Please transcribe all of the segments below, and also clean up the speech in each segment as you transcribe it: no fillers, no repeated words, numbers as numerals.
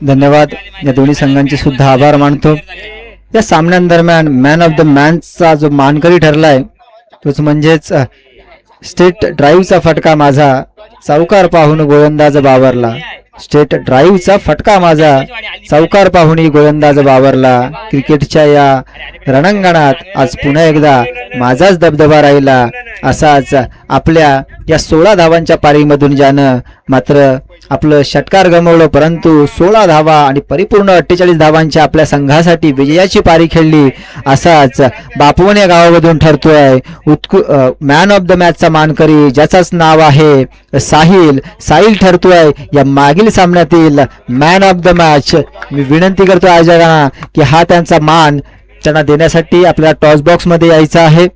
धन्यवाद. या दोन्ही संघांचे सुद्धा आभार मानतो. या सामन्यांदरम्यान मॅन ऑफ द मॅचचा जो मानकरी ठरलाय तोच म्हणजेच स्टेट ड्राईव्हचा फटका माझा, चौकार पाहून गोलंदाज बावरला. स्टेट ड्राईव्हचा फटका माझा, चौकार पाहुणी गोलंदाज बावरला. क्रिकेटच्या या रणांगणात आज पुन्हा एकदा माझाच दबदबा राहिला. असाच आपल्या या 16 धावांच्या पारीमधून ज्यानं मात्र आपलं षटकार गमावलं, परंतु 16 धावा आणि परिपूर्ण 48 धावांच्या आपल्या संघासाठी विजयाची पारी खेळली. असाच बापवन या गावामधून ठरतोय मॅन ऑफ द मॅचचा मानकरी, ज्याचंच नाव आहे साहिल. साहिल ठरतोय या मागील सामन्यातील मॅन ऑफ द मॅच. मी विनंती करतो आयोजकांना की हा त्यांचा मान त्यांना देण्यासाठी आपल्याला टॉस बॉक्स मध्ये यायचं आहे.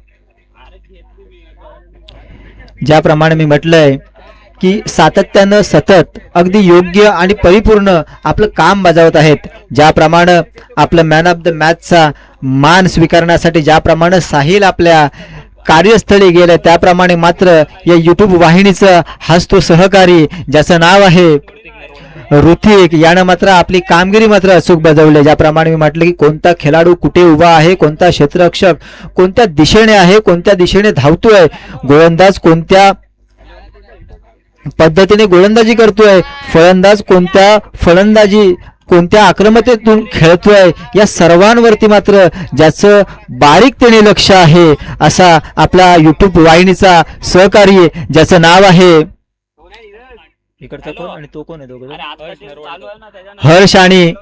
ज्याप्रमाणे मी म्हटलंय की सातत्यानं सतत अगदी योग्य आणि परिपूर्ण आपलं काम बजावत आहेत. ज्याप्रमाणे आपलं मॅन ऑफ द मॅचचा मान स्वीकारण्यासाठी ज्याप्रमाणे साहिल आपल्या कार्यस्थळी गेले, त्याप्रमाणे मात्र या यूट्यूब वाहिनीचं हाच तो सहकारी ज्याचं नाव आहे ऋतिक, यानं मात्र आपली कामगिरी मात्र अचूक बजावली. ज्याप्रमाणे मी म्हटलं की कोणता खेळाडू कुठे उभा आहे, कोणता क्षेत्ररक्षक कोणत्या दिशेने आहे, कोणत्या दिशेने धावतोय, गोलंदाज कोणत्या पद्धतीने गोलंदाजी करतोय, फलंदाज कोणत्या आक्रमकतेतून खेळतोय, या सर्वांवरती मात्र ज्याचं बारीकतेने लक्ष आहे असा आपला यूट्यूब वाहिनीचा सहकारी ज्याचं नाव आहे इकडचा कोण आणि तो कोण आहे, हर्ष आणि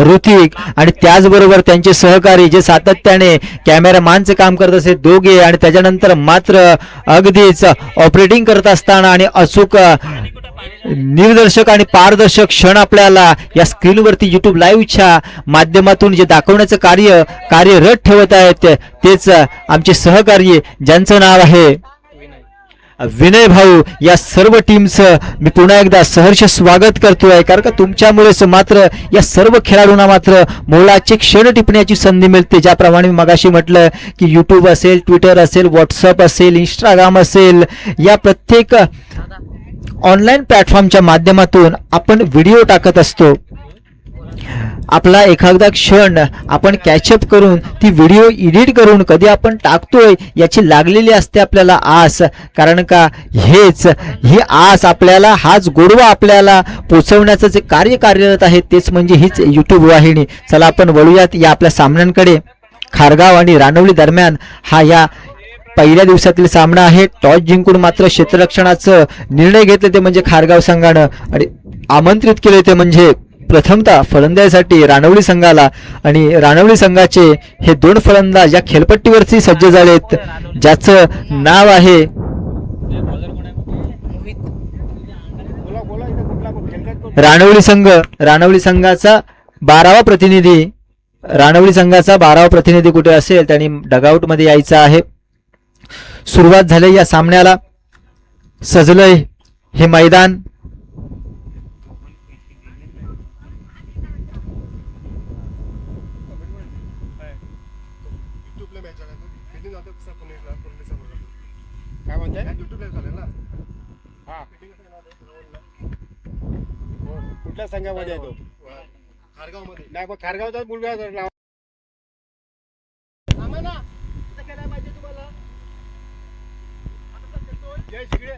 ऋतिक. आणि त्याचबरोबर त्यांचे सहकारी जे सातत्याने कॅमेरामॅनचे काम करत असे दोघे, आणि त्याच्यानंतर मात्र अगदीच ऑपरेटिंग करत असताना आणि अचूक निर्देशक आणि पारदर्शक क्षण आपल्याला या स्क्रीनवरती यूट्यूब लाईव्हच्या माध्यमातून जे दाखवण्याचं कार्यरत ठेवत आहेत तेच आमचे सहकारी ज्यांचं नाव आहे विनय भाऊ. या सर्व टीमचं मी पुन्हा एकदा सहर्ष स्वागत करतोय, कारण का तुमच्यामुळेच मात्र या सर्व खेळाडूंना मात्र मोलाचे क्षण टिपण्याची संधी मिळते. ज्याप्रमाणे मी मगाशी म्हटलं की यूट्यूब असेल, ट्विटर असेल, व्हॉट्सअप असेल, इंस्टाग्राम असेल, या प्रत्येक ऑनलाईन प्लॅटफॉर्मच्या माध्यमातून आपण व्हिडिओ टाकत असतो. आपला एखादा क्षण आपण कॅचअप करून ती व्हिडिओ एडिट करून कधी आपण टाकतोय याची लागलेली असते आपल्याला आस, कारण का ही आस आपल्याला, हाच गोडवा आपल्याला पोचवण्याचं जे कार्य कार्यरत आहे तेच म्हणजे हीच यूट्यूब वाहिनी. चला आपण वळूयात या आपल्या सामन्यांकडे. खारगाव आणि रानवली दरम्यान हा या पहिल्या दिवसातील सामना आहे. टॉस जिंकून मात्र क्षेत्ररक्षणाचं निर्णय घेतले ते म्हणजे खारगाव संघानं, आणि आमंत्रित केले ते म्हणजे प्रथमतः फलंदाजीसाठी रानवली संघाला. आणि रानवली संघाचे हे 2 फलंदाज या खेळपट्टीवरती सज्ज झालेत, ज्याचं नाव आहे रानवली संघाचा 12वा प्रतिनिधी. रानवली संघाचा 12वा प्रतिनिधी कुठे असेल त्यांनी डगआउट मध्ये यायचं आहे. सुरुवात झाली या सामन्याला. सजलय हे मैदान. कुठल्या संघामध्ये आहे तो? खारगावमध्ये. नाही पण खारगावचा मुलगा नाव तुम्हाला जय शिगडे.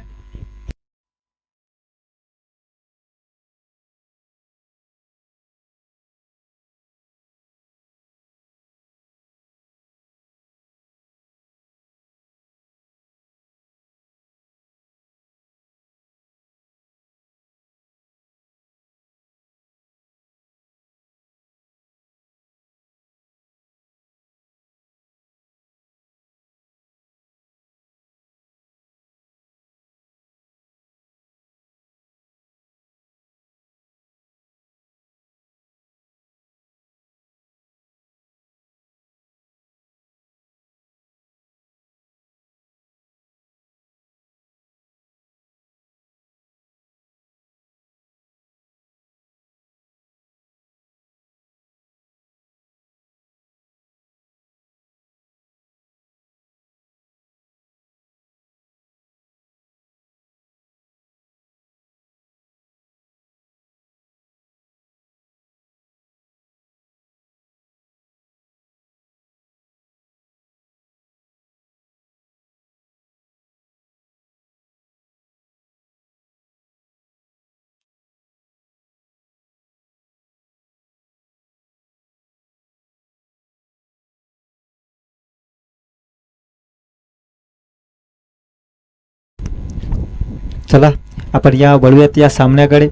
चला आपण या वळूयात या सामन्याकडे.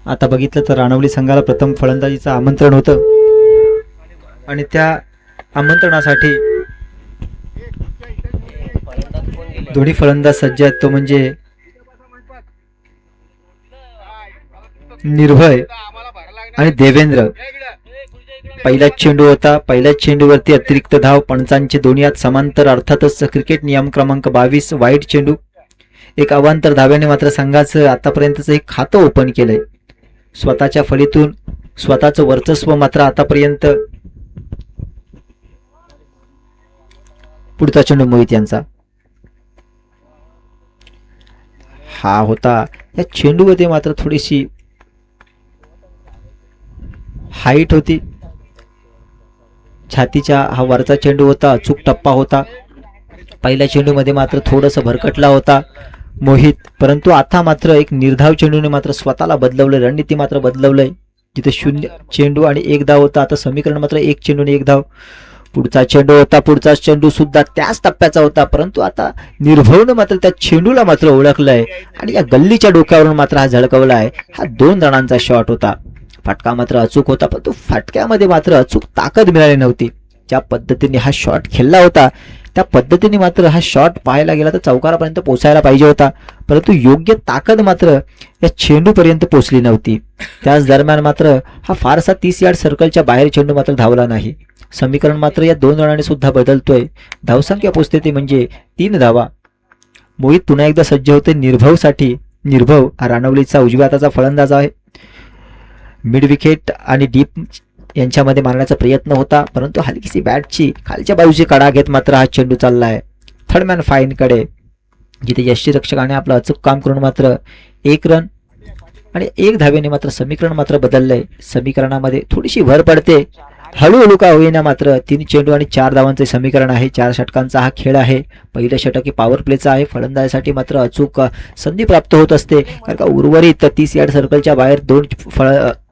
आता बघितलं तर राणवली संघाला प्रथम फलंदाजीचं आमंत्रण होतं आणि त्या आमंत्रणासाठी दोन्ही फलंदाज सज्ज आहेत. तो म्हणजे निर्भय आणि देवेंद्र. पहिलाच चेंडू होता. पहिल्याच चेंडूवरती अतिरिक्त धाव. पंचांचे दोन्ही हात समांतर. अर्थातच क्रिकेट नियम क्रमांक 22 वाईट चेंडू. एक अवांतर धाव्याने मात्र संघाचं आतापर्यंतचं एक खातं ओपन केलंय. स्वतःच्या फळीतून स्वतःचं वर्चस्व मात्र आतापर्यंत. पुढचा चेंडू मोहित यांचा. हा होता. या चेंडूमध्ये मात्र थोडीशी हाईट होती. छातीच्या हा वरचा चेंडू होता. अचूक टप्पा होता. पहिल्या चेंडूमध्ये मात्र थोडंसं भरकटला होता मोहित, परंतु आता मात्र एक निर्धाव चेंडूने मात्र स्वतःला बदलवलं. रणनीती मात्र बदलवलंय. जिथे 0 चेंडू आणि 1 धाव होता, आता समीकरण मात्र 1 चेंडू आणि 1 धाव. पुढचा चेंडू होता. पुढचा चेंडू सुद्धा त्याच टप्प्याचा होता, परंतु आता निर्भवनं मात्र त्या चेंडूला मात्र ओळखलंय आणि या गल्लीच्या डोक्यावरून मात्र हा झळकवलाय. हा 2 रनांचा शॉट होता. फटका मात्र अचूक होता, परंतु फटक्यामध्ये मात्र अचूक ताकद मिळाली नव्हती. ज्या पद्धतीने हा शॉट खेळला होता त्या पद्धतीने मात्र हा शॉट पाहायला गेला तर चौकारापर्यंत पोहोचायला पाहिजे होता, परंतु योग्य ताकद मात्र या चेंडूपर्यंत पोहोचली नव्हती. त्याच दरम्यान मात्र हा फारसा 30 यार्ड सर्कलच्या बाहेर चेंडू मात्र धावला नाही. समीकरण मात्र या 2 रनाने सुद्धा बदलतोय. धावसंख्या पोहोचते ती म्हणजे 3 धावा. मोहित पुन्हा एकदा सज्ज होते निर्भवसाठी. निर्भव हा राणवलीचा उजव्या हाताचा फलंदाज आहे. मिड विकेट आणि डीप यांच्यामध्ये मारण्याचा प्रयत्न होता, परंतु हलकीशी बॅटची खालच्या बाजूची कडा घेत मात्र हा चेंडू चाललाय थर्डमॅन फाईनकडे, जिथे यष्टीरक्षकाने आपलं अचूक काम करून मात्र 1 रन आणि 1 धावेने मात्र समीकरण मात्र बदललंय. समीकरणामध्ये थोडीशी भर पडते हळूहळू का होईना, मात्र 3 चेंडू आणि 4 धावांचे समीकरण आहे. 4 षटकांचा हा खेळ आहे. पहिलं षटक हे पॉवर प्लेचं आहे. फलंदाजासाठी मात्र अचूक संधी प्राप्त होत असते, कारण का उर्वरित 30 यार्ड सर्कलच्या बाहेर 2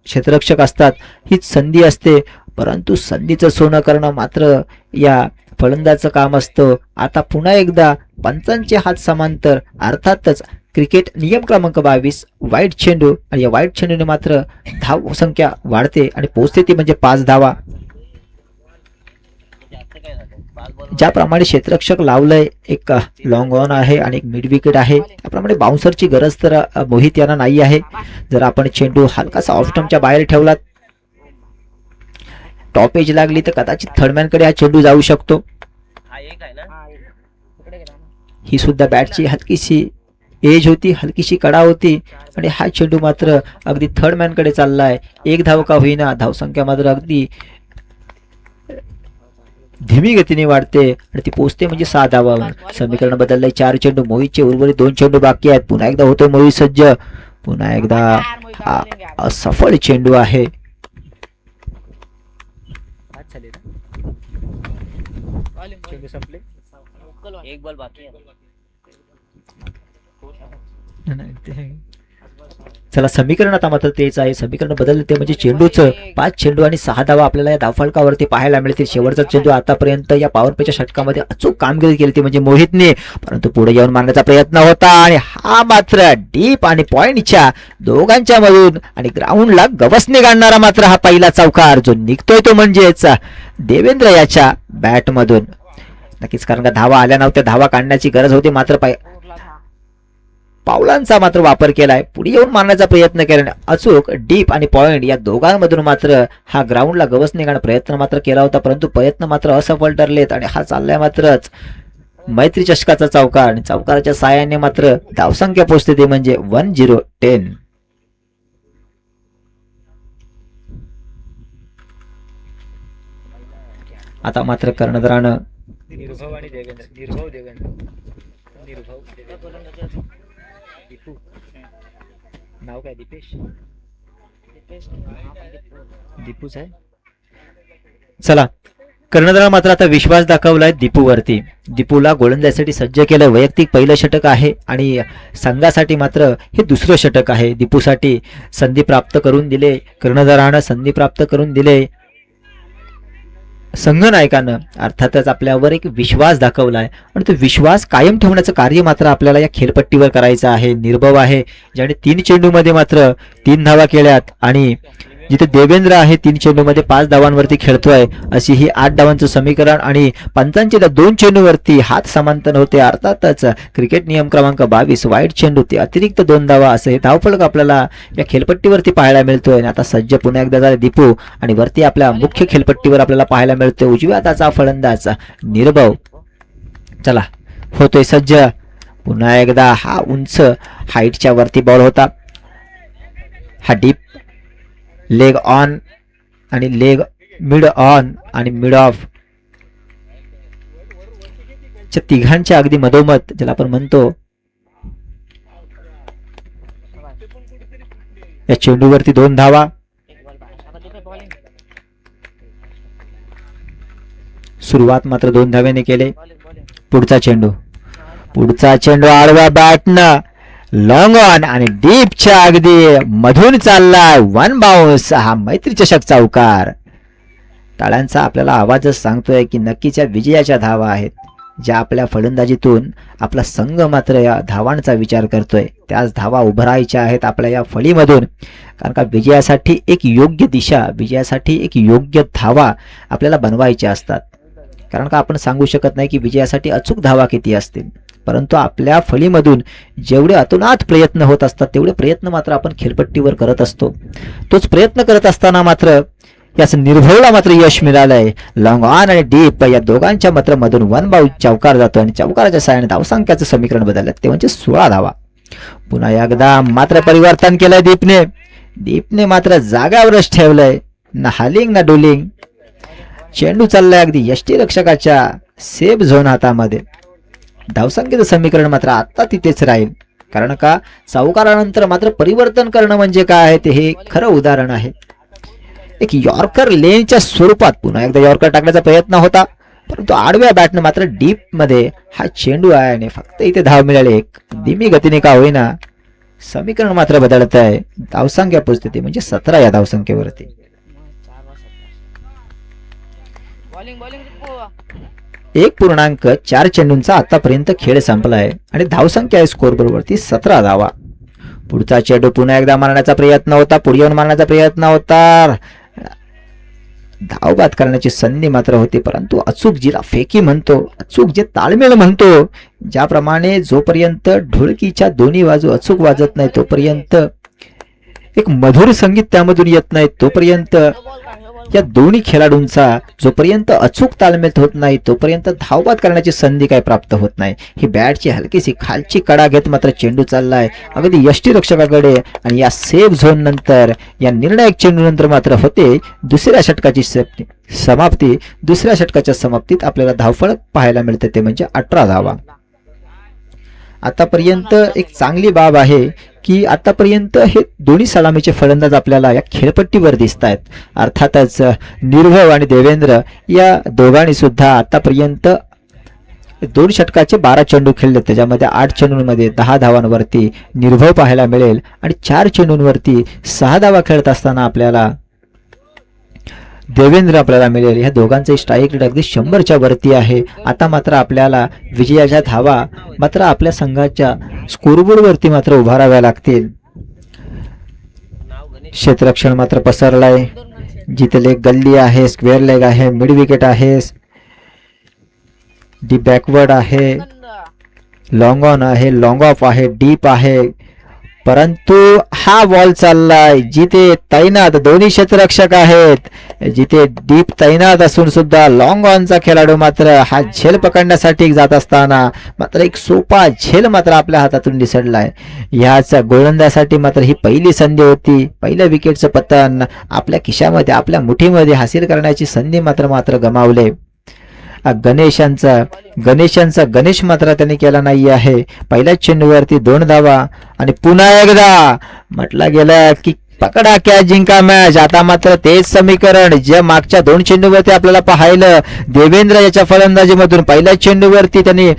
क्षेत्ररक्षक असतात. हीच संधी असते, परंतु संधीचं सोनं करणं मात्र या फलंदाजाचं काम असतं. आता पुन्हा एकदा पंचांचे हात समांतर. अर्थातच क्रिकेट नियम क्रमांक 22 वाईट चेंडू आणि या वाईट चेंडूने मात्र धाव संख्या वाढते आणि पोहोचते ती म्हणजे 5 धावा. ज्याप्रमाणे क्षेत्ररक्षक लावलंय, एक लॉंग ऑन आहे आणि एक मिड विकेट आहे, त्याप्रमाणे बाउन्सरची गरज तर मोहित यांना नाही आहे. जर आपण चेंडू हलकासा ऑफ स्टंपच्या बाहेर ठेवला, टॉप एज लागली तर कदाचित थर्डमॅनकडे हा चेंडू जाऊ शकतो. ही सुद्धा बॅटची हलकीशी एज होती, हलकीशी कडा होती आणि हा चेंडू मात्र अगदी थर्डमॅनकडे चाललाय. 1 धाव का होईना, धावसंख्या मात्र अगदी धीमी गतीने वाढते आणि ती पोचते म्हणजे 6 धावा. समीकरण बदललंय. 4 चेंडू मोहितचे, उर्वरित 2 चेंडू बाकी आहेत. पुन्हा एकदा होतोय मोहित सज्ज. पुन्हा एकदा असफळ चेंडू आहे. एक बॉल बाकी आहे. चला समीकरण आता मात्र तेच आहे. समीकरण बदललं ते म्हणजे चेंडूचं 5 चेंडू आणि 6 धावा आपल्याला या धावफलकावरती पाहायला मिळतील. शेवटचा चेंडू आतापर्यंत या पॉवर प्लेच्या षटकामध्ये अचूक कामगिरी केली ती म्हणजे मोहितने, परंतु पुढे येऊन मारण्याचा प्रयत्न होता आणि हा मात्र डीप आणि पॉइंटच्या दोघांच्या मधून आणि ग्राउंडला गवसणी काढणारा मात्र हा पहिला चौकार जो निघतोय तो म्हणजेच देवेंद्र याच्या बॅट मधून. नक्कीच, कारण का धावा आल्या नव्हत्या, धावा काढण्याची गरज होती, मात्र पावलांचा मात्र वापर केलाय. पुढे येऊन मारण्याचा प्रयत्न केल्याने अचूक डीप आणि पॉइंट या दोघांमधून मात्र हा ग्राउंडला गवसणी काढण्याचा प्रयत्न मात्र केला होता, परंतु प्रयत्न मात्र असफल ठरलेत आणि हा चाललाय मात्रच मैत्री चषकाचा चौकार आणि चौकाराच्या साहाय्याने मात्र धावसंख्या पोहोचते ते म्हणजे 10-10. आता मात्र कर्णधारानं निर्भव आणि देवेंद्र, निर्भव देवेंद्र, निर्भव दीपू, नाव काय? दीपेश, दीपूच आहे. चला कर्णधारानं मात्र आता विश्वास दाखवलाय दीपूवरती. दीपूला गोलंदाजीसाठी सज्ज केलं. वैयक्तिक पहिलं षटक आहे आणि संघासाठी मात्र हे दुसरं षटक आहे. दीपूसाठी संधी प्राप्त करून दिले, कर्णधारानं संधी प्राप्त करून दिले. संघनायकानं अर्थातच आपल्यावर एक विश्वास दाखवलाय आणि तो विश्वास कायम ठेवण्याचं कार्य मात्र आपल्याला या खेळपट्टीवर करायचं आहे. निर्भव आहे, ज्याने 3 चेंडूमध्ये मात्र 3 धावा केल्यात आणि जिथे देवेंद्र आहे 3 चेंडूमध्ये 5 धावांवरती खेळतोय. अशी ही 8 धावांचं समीकरण आणि पंचांच्या त्या 2 चेंडूवरती हात समांतर होते. अर्थातच क्रिकेट नियम क्रमांक 22 वाईट चेंडू ते अतिरिक्त 2 धावा असं हे धावफलक आपल्याला या खेळपट्टीवरती पाहायला मिळतोय. आणि आता सज्ज पुन्हा एकदा झाले दीपू आणि वरती आपल्या मुख्य खेळपट्टीवर आपल्याला पाहायला मिळतोय उजव्या हाताचा फलंदाज निर्भव. चला होतोय सज्ज पुन्हा एकदा. हा उंच हाईटच्या वरती बॉल होता. हा डीप लेग ऑन आणि लेग मिड ऑन आणि मिड ऑफ च्या तिघांच्या अगदी मधोमध ज्याला आपण म्हणतो या चेंडूवरती 2 धावा. सुरुवात मात्र 2 धाव्याने केले. पुढचा चेंडू आडवा बॅटनं लॉंग ऑन आणि डीपच्या अगदी मधून चाललाय 1 बाउन्स. हा मैत्री चषक चौकार. टाळ्यांचा आपल्याला आवाजच सांगतोय की नक्कीच्या विजयाच्या धावा आहेत, ज्या आपल्या फलंदाजीतून आपला संघ मात्र या धावांचा विचार करतोय. त्याच धावा उभरायच्या आहेत आपल्या या फळीमधून. कारण का विजयासाठी एक योग्य दिशा, विजयासाठी एक योग्य धावा आपल्याला बनवायच्या असतात. कारण का आपण सांगू शकत नाही की विजयासाठी अचूक धावा किती असतील, परंतु आपल्या फळीमधून जेवढे अतोनात प्रयत्न होत असतात तेवढे प्रयत्न मात्र आपण खेळपट्टीवर करत असतो. तोच प्रयत्न करत असताना मात्र याच निर्भवला मात्र यश मिळालंय. लॉंग ऑन आणि डीप या दोघांच्या मात्र मधून 1 बाउन्स चौकार जातो आणि चौकाराच्या साहाय्याने धावसंख्याचं समीकरण बदललं ते म्हणजे 16 धावा. पुन्हा एकदा मात्र परिवर्तन केलंय दीपने मात्र जागावरच ठेवलंय. ना हालिंग ना डोलिंग. चेंडू चाललाय अगदी यष्टीरक्षकाच्या सेफ झोन हातामध्ये. धावसंख्येचं समीकरण मात्र आता तिथेच राहील. कारण का चौकारानंतर मात्र परिवर्तन करणं म्हणजे काय आहे ते हे खरं उदाहरण आहे. एक यॉर्कर लेनच्या स्वरूपात पुन्हा एकदा यॉर्कर टाकण्याचा प्रयत्न होता, परंतु आडव्या बॅटनं मात्र डीप मध्ये हा चेंडू आहे आणि फक्त इथे धाव मिळाली. एक धीमी गतीने का होईना समीकरण मात्र बदलत आहे. धावसंख्या पोचते म्हणजे 17 या धावसंख्येवरती. 1.4 चेंडूंचा आतापर्यंत खेळ संपलाय आणि धावसंख्या आहे स्कोरबोर्ड वरती 17 धावा. पुढचा चेंडू पुन्हा एकदा मारण्याचा प्रयत्न होता, पुढे येऊन मारण्याचा प्रयत्न होता. धाव बाद करण्याची संधी मात्र होती, परंतु अचूक जिला फेकी म्हणतो, अचूक जे ताळमेळ म्हणतो, ज्याप्रमाणे जोपर्यंत ढोलकीच्या दोन्ही बाजू अचूक वाजत नाही तोपर्यंत एक मधुर संगीत त्यामधून येत नाही तोपर्यंत या दोन्ही खेळाडूंचा जोपर्यंत अचूक ताळमेळ होत नाही तोपर्यंत धावबाद करण्याची संधी काय प्राप्त होत नाही. ही बॅटची हलकीशी खालची कडा घेत मात्र चेंडू चाललाय अगदी यष्टीरक्षकाकडे आणि या सेफ झोन नंतर या निर्णायक चेंडू नंतर मात्र होते दुसऱ्या षटकाची समाप्ती. दुसऱ्या षटकाच्या समाप्तीत आपल्याला धावफलक पाहायला मिळते ते म्हणजे 18 धावा. आतापर्यंत एक चांगली बाब आहे की आतापर्यंत हे दोन्ही सलामीचे फलंदाज आपल्याला या खेळपट्टीवर दिसत आहेत. अर्थातच निर्भव आणि देवेंद्र या दोघांनी सुद्धा आतापर्यंत 2 षटकाचे 12 चेंडू खेळले, त्याच्यामध्ये 8 चेंडूंमध्ये 10 धावांवरती निर्भव पाहायला मिळेल आणि 4 चेंडूंवरती 6 धावा खेळत असताना आपल्याला देवेंद्र आपल्याला मिळेल. ह्या दोघांचे स्ट्राईक रेट अगदी 100च्या वरती आहे. आता मात्र आपल्याला विजयाच्या धावा मात्र आपल्या संघाच्या स्कोरबोर्ड वरती मात्र उभाराव्या लागतील. क्षेत्ररक्षण मात्र पसरलाय. जिथे लेग गल्ली आहे, स्क्वेअर लेग आहे, मिड विकेट आहे, डीप बॅकवर्ड आहे, लॉंग ऑन आहे, लॉंग ऑफ आहे, डीप आहे, परंतु हा बॉल चाललाय जिथे तैनात दोन्ही क्षेत्ररक्षक आहेत, जिथे डीप तैनात असून सुद्धा लॉंग ऑनचा खेळाडू मात्र हा झेल पकडण्यासाठी जात असताना मात्र एक सोपा झेल मात्र आपल्या हातातून निसटलाय. ह्याच गोलंदाजासाठी मात्र ही पहिली संधी होती. पहिल्या विकेटचं पतन आपल्या खिशामध्ये आपल्या मुठीमध्ये हासिल करण्याची संधी मात्र गमावले. गणेश मात्र त्यांनी केला नाही आहे. पहिल्याच चेंडूवरती 2 धावा आणि पुन्हा एकदा म्हटलं गेलं की पकडा कॅच जिंका मॅच. आता मात्र तेच समीकरण जे मागच्या 2 चेंडूवरती आपल्याला पाहिलं. देवेंद्र याच्या फलंदाजीमधून पहिल्याच चेंडूवरती त्यांनी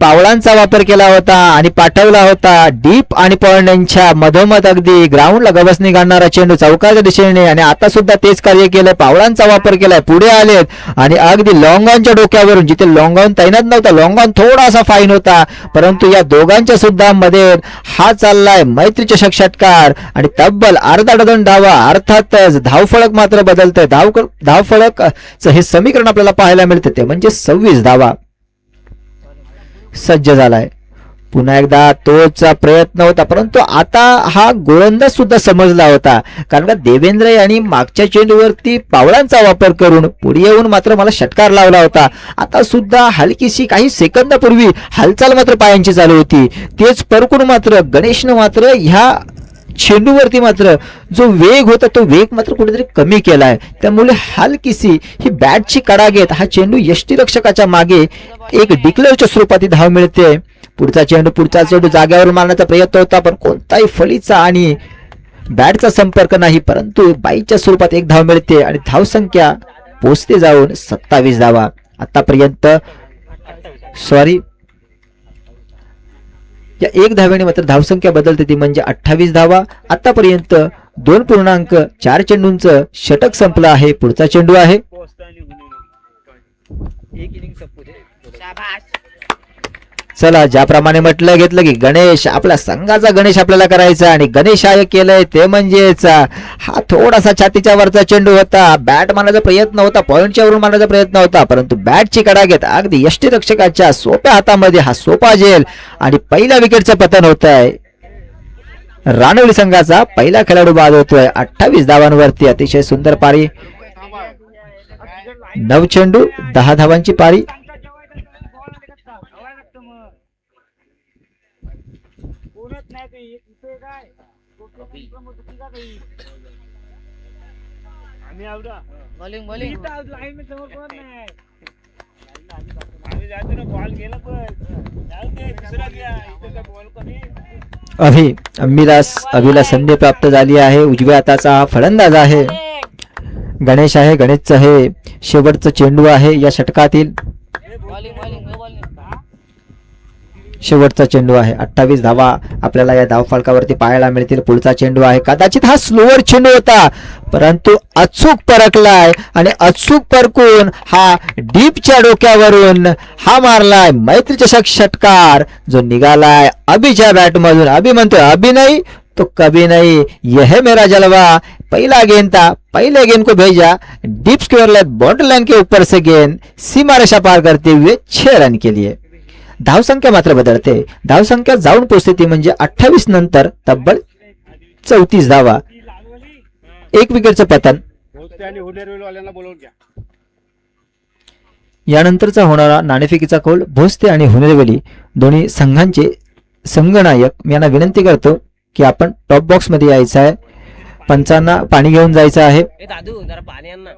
पावलांचा वापर केला होता आणि पाठवला होता डीप आणि पॉइंट यांच्या मधोमध अगदी ग्राउंडला गवसणी घालणारा चेंडू चौकाच्या दिशेने, आणि आता सुद्धा तेच कार्य केलं. पावलांचा वापर केलाय, पुढे आलेत आणि अगदी लॉंगॉनच्या डोक्यावरून, जिथे लॉंगॉन तैनात नव्हता, लॉंगॉन थोडासा फाईन होता, परंतु या दोघांच्या सुद्धा मध्ये हा चाललाय मैत्री चषक षटकार आणि तब्बल अर्धा डझन धावा. अर्थातच धावफलक मात्र बदलतंय. धावफलकचं हे समीकरण आपल्याला पाहायला मिळतं, ते म्हणजे 26 धावा सज्ज झालाय. पुन्हा एकदा तोच प्रयत्न होता, परंतु आता हा गोलंदाज सुद्धा समजला होता, कारण का देवेंद्र यांनी मागच्या चेंडूवरती पावलांचा वापर करून पुढे येऊन मात्र मला षटकार लावला होता. आता सुद्धा हलकीशी काही सेकंदापूर्वी हालचाल मात्र पायांची चालू होती. तेच परकून मात्र गणेशनं मात्र ह्या चेंडूवरती मात्र जो वेग होता तो वेग मात्र कुठेतरी कमी केलाय. त्यामुळे हलकीशी ही बॅटची कडा घेत हा चेंडू यष्टीरक्षकाच्या मागे एक डिक्लेअरच्या स्वरूपात धाव मिळते. पुढचा चेंडू जाग्यावर मारण्याचा प्रयत्न होता, पण कोणताही फळीचा आणि बॅटचा संपर्क नाही, परंतु बाईच्या स्वरूपात एक धाव मिळते आणि धावसंख्या पोचते जाऊन 27 धावा. आतापर्यंत या एक धाव्याने मात्र धावसंख्या बदलते, ती म्हणजे 28 धावा. आतापर्यंत 2.4 चेंडूंचं षटक संपलं आहे. पुढचा चेंडू आहे चला, ज्याप्रमाणे म्हटलं घेतलं की गणेश, आपल्या संघाचा गणेश आपल्याला करायचा, आणि गणेशाय केलंय ते म्हणजेच हा थोडासा छातीच्या वरचा चेंडू होता. बॅट मारण्याचा प्रयत्न होता, पॉइंटच्या वरून मारण्याचा प्रयत्न होता, परंतु बॅटची कडा घेत अगदी यष्टीरक्षकाच्या सोप्या हातामध्ये हा सोपा झेल आणि पहिल्या विकेटचं पतन होत आहे. रानवली संघाचा पहिला खेळाडू बाद होतोय 28 धावांवरती. अतिशय सुंदर पारी, 9 चेंडू 10 धावांची पारी. अभिला संधी प्राप्त झाली आहे. उजव्या हाताचा हा फलंदाज आहे गणेश आहे. गणेशचं हे शेवटचं चेंडू आहे या षटकातील, शेवटचा चेंडू आहे. 28 धावा आपल्याला या धावफलकावरती पाहायला मिळतील. पुढचा चेंडू आहे, कदाचित हा स्लोअर चेंडू होता, परंतु अचूक परखलाय आणि अचूक परकून हा डीपच्या डोक्यावरून हा मारलाय मैत्री चषक षटकार, जो निघालाय अभिच्या बॅट मधून. अभि म्हणतोय अभि नाही तो कभी नहीं, यह मेरा जलवा. पहला गेंद था, पहले गेंद को भेजा deep square line boundary line के ऊपर से गेंद सीमा रेखा पार करते हुए 6 रन के लिए. धावसंख्या मात्र बदलते, धावसंख्या जाऊन पोहोचते ती म्हणजे 28 नंतर तब्बल 34 धावा. 1 विकेटचं पतन. यानंतरचा होणारा नाणेफेकीचा कौल भोसते आणि हुनेरवेली दोन्ही संघांचे संघनायक. मी यांना विनंती करतो की आपण टॉप बॉक्स मध्ये यायचं आहे, पंचांना पाणी घेऊन जायचं आहे. दादू जरा पाणी आण ना.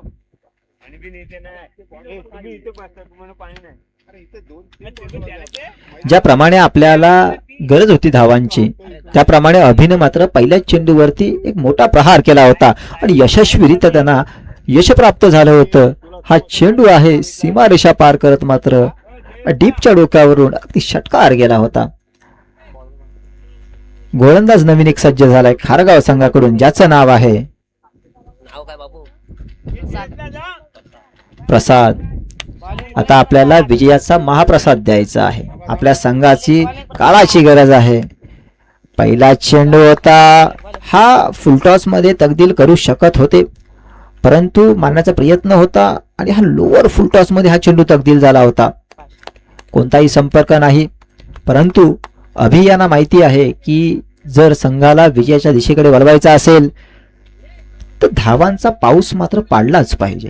ज्याप्रमाणे आपल्याला गरज होती धावांची, त्याप्रमाणे अभिने मात्र पहिल्याच चेंडूवरती एक मोठा प्रहार केला होता आणि यशस्वीरित्या त्यांना यश प्राप्त झालं होतं. हा चेंडू आहे सीमारेषा पार करत मात्र डीपच्या डोक्यावरून अगदी षटकार गेला होता. गोलंदाज नवीन एक सज्ज झालाय खारगाव संघाकडून, ज्याचं नाव आहे नाव काय बाबू? प्रसाद. आता आपल्याला विजयाचा महाप्रसाद द्यायचा आहे. आपल्या संघाची काळाची गरज आहे. पहिला चेंडू होता, हा फुलटॉस मध्ये तब्दील करू शकत होते, परंतु मारण्याचा प्रयत्न होता आणि हा लोअर फुलटॉस मध्ये हा चेंडू तब्दील झाला होता. कोणताही संपर्क नाही, परंतु अभियांना माहिती आहे की जर संघाला विजयाच्या दिशेकडे वळवायचा असेल तर धावांचा पाऊस मात्र पाडलाच पाहिजे,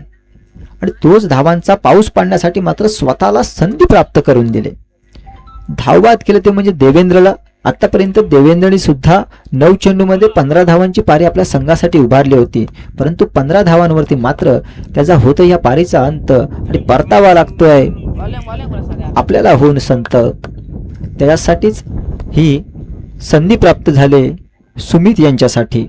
आणि तोच धावांचा पाऊस पाडण्यासाठी मात्र स्वतःला संधी प्राप्त करून दिले. धावबाद केले ते म्हणजे देवेंद्रला. आतापर्यंत देवेंद्रने सुद्धा 9 चेंडूमध्ये 15 धावांची पारी आपल्या संघासाठी उभारली होती, परंतु 15 धावांवरती मात्र त्याचा होतं या पारीचा अंत आणि परतावा लागतोय आपल्याला होऊन संत. त्याच्यासाठीच ही संधी प्राप्त झाले सुमित यांच्यासाठी.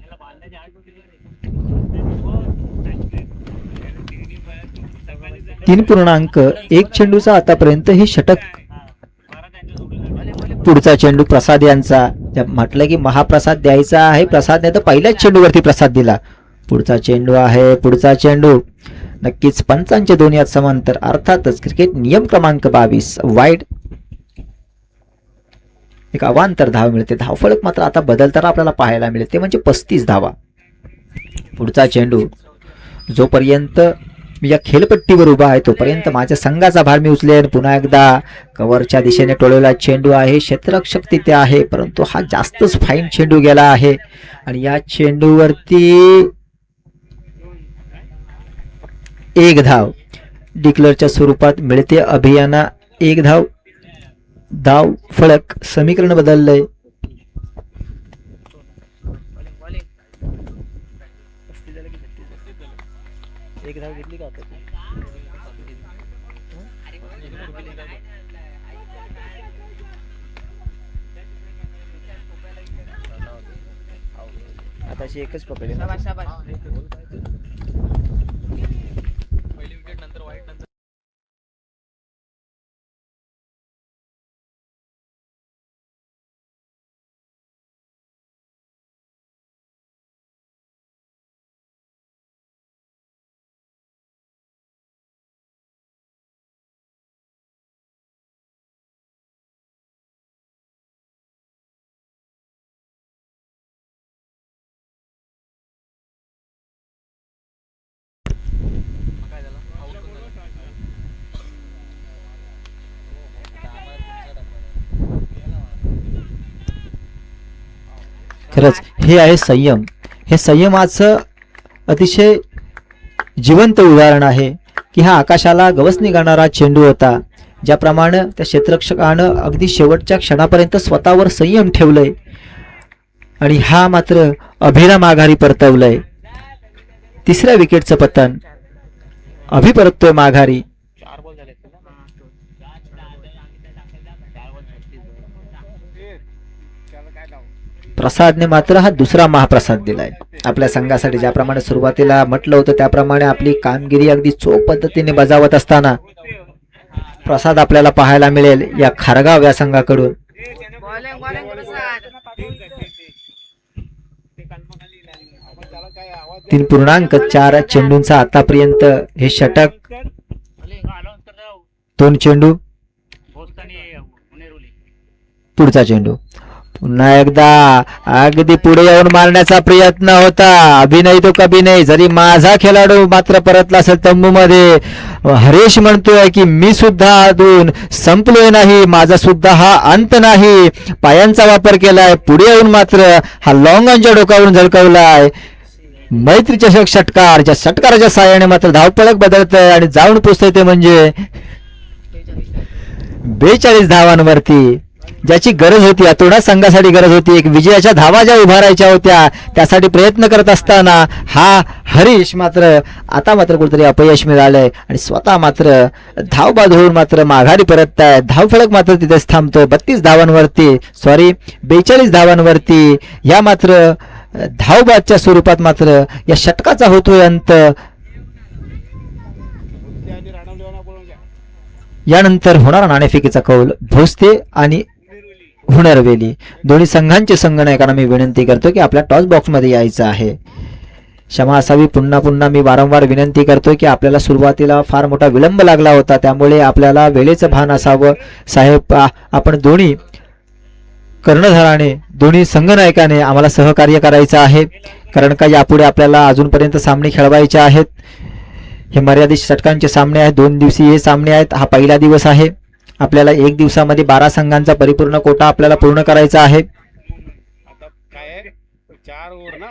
तीन 3.1 चेंडूचा आतापर्यंत हे षटक पुढचा चेंडू प्रसाद यांचा. म्हटलं की महाप्रसाद द्यायचा आहे, प्रसाद नाही तर पहिल्याच चेंडूवरती प्रसाद दिला. पुढचा चेंडू आहे, पुढचा चेंडू नक्कीच पंचांचे दोन्ही हात समांतर, अर्थातच क्रिकेट नियम क्रमांक 22 वाईड. एक अवांतर धाव मिळते. धावफलक मात्र आता बदलताना आपल्याला पाहायला मिळते, म्हणजे 35 धावा. पुढचा चेंडू, जोपर्यंत मी या खेळपट्टीवर उभा आहे तोपर्यंत माझ्या संघाचा भार मी उचलेन. पुन्हा एकदा कव्हरच्या दिशेने टोळलेला चेंडू आहे, क्षेत्ररक्षक तिथे आहे, परंतु हा जास्तच फाईन चेंडू गेला आहे आणि या चेंडूवरती एक धाव डिक्लेअरच्या स्वरूपात मिळते. अभियाना एक धाव. धाव फलक समीकरण बदललंय. एक धाव घेतली का आता? आताशी एकच पकडे. खरंच हे आहे संयम. हे संयमाचं अतिशय जिवंत उदाहरण आहे की हा आकाशाला गवसणी घालणारा चेंडू होता. ज्याप्रमाणे त्या क्षेत्ररक्षकानं अगदी शेवटच्या क्षणापर्यंत स्वतःवर संयम ठेवलंय आणि हा मात्र अभिला माघारी परतवलंय. तिसऱ्या विकेटचं पतन. अभि परततोय माघारी. 4 बॉल झाले. प्रसादने मात्र हा दुसरा महाप्रसाद दिलाय आपल्या संघासाठी. ज्याप्रमाणे सुरुवातीला म्हटलं होतं त्याप्रमाणे आपली कामगिरी अगदी चोख पद्धतीने बजावत असताना प्रसाद आपल्याला पाहायला मिळेल या खारगाव या संघाकडून. 3.4 चेंडूंचा आतापर्यंत हे षटक. 2 चेंडू. पुढचा चेंडू पुन्हा एकदा अगदी पुढे येऊन मारण्याचा प्रयत्न होता. अभिनय तो कभी नाही. जरी माझा खेळाडू मात्र परतला असेल तंबू मध्ये, हरेश म्हणतोय की मी सुद्धा अजून संपलोय नाही, माझा सुद्धा हा अंत नाही. पायांचा वापर केलाय. पुढे येऊन मात्र हा लॉंगॉनच्या डोकावरून झळकवलाय. मैत्री चषक षटकार. ज्या षटकाराच्या साहाय्याने मात्र धावपळक बदलतंय आणि जाऊन पोचतंय ते म्हणजे 42 धावांवरती. ज्याची गरज होती, अतोडा संघासाठी गरज होती. एक विजयाच्या धावा ज्या उभारायच्या होत्या त्यासाठी प्रयत्न करत असताना हा हरीश मात्र आता मात्र कुठेतरी अपयश मिळालंय आणि स्वतः मात्र धावबाद होऊन मात्र माघारी परतताय. धावफलक मात्र तिथेच थांबतोय 32 धावांवरती. 42 धावांवरती. या मात्र धावबादच्या स्वरूपात मात्र या षटकाचा होतोय अंत. यानंतर होणारा नाणेफेकीचा कौल भोसते आणि हुनरवेली दोन्ही संघांचे संघनायकांना मी विनंती करतो की आपल्या टॉस बॉक्समध्ये यायचं आहे. क्षमा असावी. पुन्हा पुन्हा मी वारंवार विनंती करतो की आपल्याला सुरुवातीला फार मोठा विलंब लागला होता, त्यामुळे आपल्याला वेळेचं भान असावं. साहेब, आपण दोन्ही कर्णधाराने, दोन्ही संघनायकाने आम्हाला सहकार्य करायचं आहे, कारण का यापुढे आपल्याला अजूनपर्यंत सामने खेळवायचे आहेत. हे मर्यादित षटकांचे सामने आहेत. 2 दिवसीय हे सामने आहेत. हा पहिला दिवस आहे. आपल्याला 1 दिवसामध्ये 12 संघांचा परिपूर्ण कोटा आपल्याला पूर्ण करायचा आहे. आता काय आहे? 4 ओव्हर ना,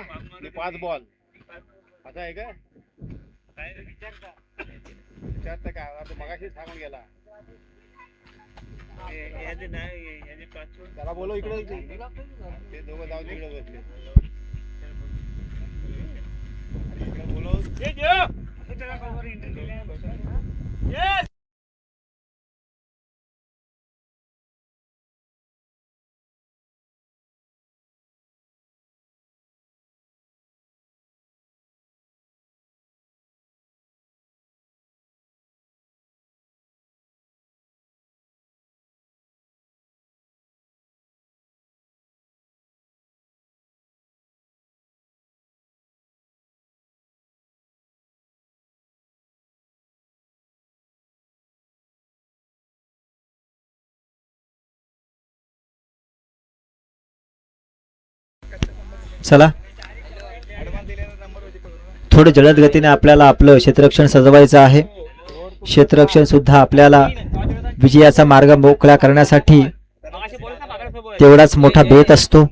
5 बॉल आता आहे का? विचारता का आता मगाशी सांगून गेला. त्याला बोलव इकडे. ते दोघं जाऊन तिकडे बसले. चला थोडं जलद गतीने आपल्याला आपलं क्षेत्ररक्षण सजवायचं आहे. क्षेत्ररक्षण सुद्धा आपल्याला विजयाचा मार्ग मोकळा करण्यासाठी तेवढाच मोठा बेत असतो.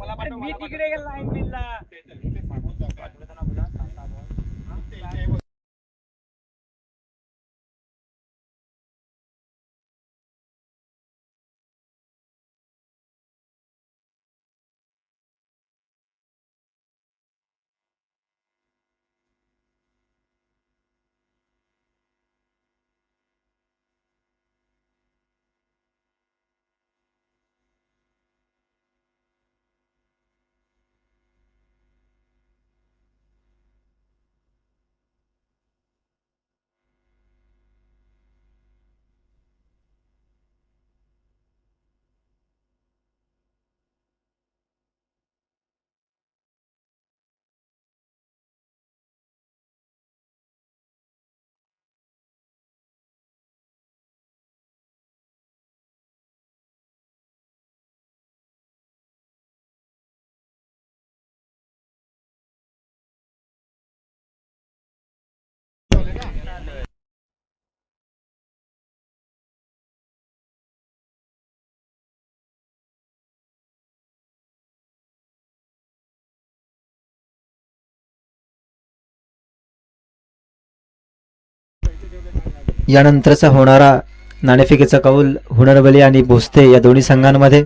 यानंतरचा होणारा नाणेफेकीचा कौल हुनरबली आणि भोसते या दोन्ही संघांमध्ये.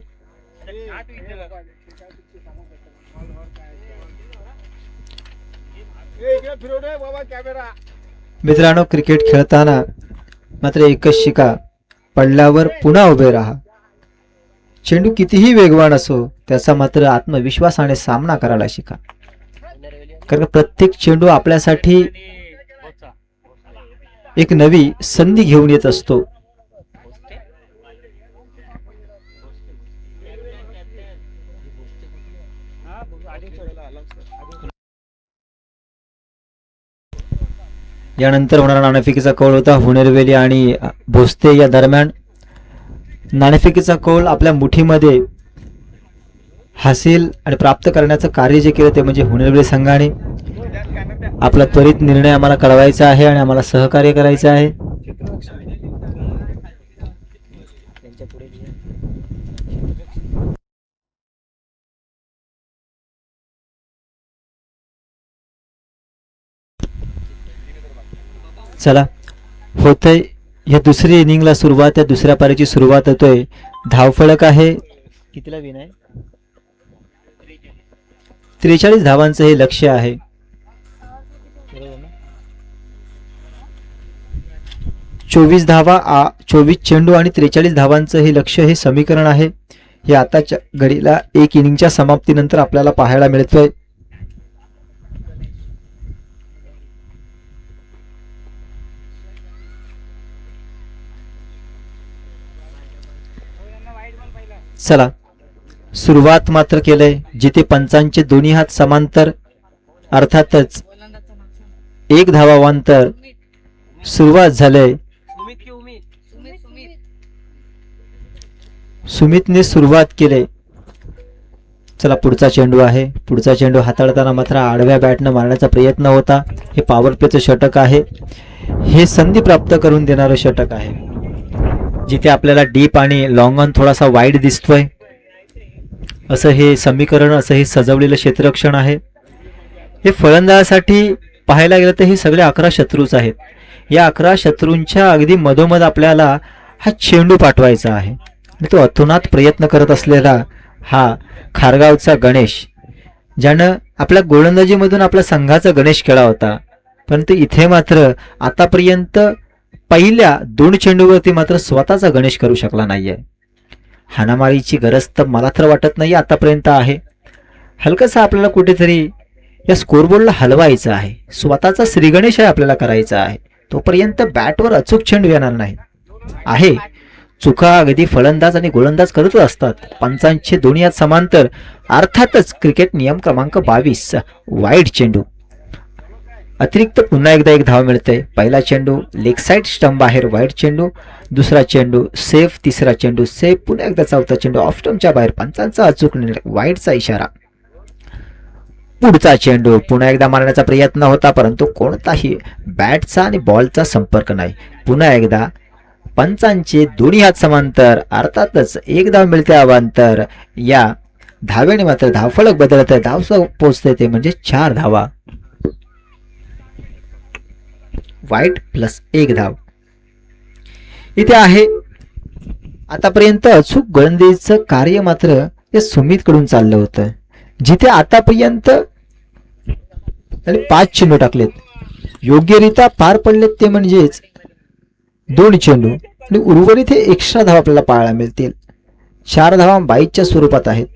मित्रांनो, क्रिकेट खेळताना मात्र एकच शिका, पडल्यावर पुन्हा उभे राहा. चेंडू कितीही वेगवान असो त्याचा मात्र आत्मविश्वासाने सामना करायला शिका, कारण प्रत्येक चेंडू आपल्यासाठी एक नवी संधी घेऊन येत असतो. यानंतर होणारा नाणेफेकीचा कौल होता हुनेरवेली आणि भोसते या दरम्यान. नाणेफेकीचा कौल आपल्या मुठीमध्ये हासिल आणि प्राप्त करण्याचं कार्य जे केलं ते म्हणजे हुनेरवेली संघाने. आपला त्वरित निर्णय आम्हाला कळवायचा आहे आणि आम्हाला सहकार्य करायचं आहे. चला, होतंय या दुसरी इनिंगला सुरुवात, या दुसऱ्या पारीची सुरुवात होतोय. धावफलक आहे कितीला विन आहे? 43 धावांचं हे लक्ष्य आहे. 24 धावा, 24 चेंडू आणि 43 धावांचं हे लक्ष्य, हे समीकरण आहे. हे आताच्या घडीला एक इनिंगच्या समाप्तीनंतर आपल्याला पाहायला मिळतोय. चला, सुरुवात मात्र केलंय. जिथे पंचांचे दोन्ही हात समांतर, अर्थातच एक धावांतर सुरुवात झालंय. सुमितने सुरुवात केले. चला, पुढचा चेंडू आहे. पुढचा चेंडू हाताळताना मात्र आडव्या बॅटनं मारण्याचा प्रयत्न होता. हे पॉवर प्लेचं षटक आहे. हे संधी प्राप्त करून देणारं षटक आहे. जिथे आपल्याला डीप आणि लॉंग ऑन थोडासा वाईड दिसतोय असं हे समीकरण, असं हे सजवलेलं क्षेत्ररक्षण आहे. हे फलंदाजासाठी पाहायला गेलं तर हे सगळे 11 शत्रूच आहेत. या 11 शत्रूंच्या अगदी मधोमध आपल्याला हा चेंडू पाठवायचा आहे. तो अतोनात प्रयत्न करत असलेला हा खारगावचा गणेश, ज्यानं आपल्या गोलंदाजीमधून आपल्या संघाचा गणेश केला होता, परंतु इथे मात्र आतापर्यंत पहिल्या 2 चेंडूवरती मात्र स्वतःचा गणेश करू शकला नाहीये. हाणामारीची गरज तर मला तर वाटत नाही आतापर्यंत आहे. हलकंसं आपल्याला कुठेतरी या स्कोरबोर्डला हलवायचं आहे. स्वतःचा श्रीगणेश आहे आपल्याला करायचा आहे. तोपर्यंत बॅटवर अचूक चेंडू येणार नाही आहे. चुका अगदी फलंदाज आणि गोलंदाज करत असतात. पंचांचे दोन्ही हात समांतर, अर्थातच क्रिकेट नियम क्रमांक 22 वाईड चेंडू. अतिरिक्त पुन्हा एकदा एक धाव मिळते. पहिला चेंडू लेग साइड स्टंप बाहेर वाईड चेंडू, दुसरा चेंडू सेफ, तिसरा चेंडू सेफ, पुन्हा एकदा चौथा चेंडू ऑफ स्टंपच्या बाहेर. पंचांचा अचूक निर्णय, वाईडचा इशारा. पुढचा चेंडू पुन्हा एकदा मारण्याचा प्रयत्न होता, परंतु कोणताही बॅटचा आणि बॉलचा संपर्क नाही. पुन्हा एकदा पंचांचे दोन्ही हात समांतर, अर्थातच एक धाव मिळते अवांतर. या धावेने मात्र धावफलक बदलत आहे, धाव पोहोचते ते म्हणजे 4 धावा. वाईट प्लस 1 धाव इथे आहे. आतापर्यंत अचूक गोलंदाजीचं कार्य मात्र या सुमित कडून चाललं होतं, जिथे आतापर्यंत 5 चेंडू टाकलेत, योग्यरित्या पार पडलेत ते म्हणजेच 2 चेंडू आणि उर्वरित हे एक्स्ट्रा धावा आपल्याला पाहायला मिळतील. 4 धावा बाईच्या स्वरूपात आहेत,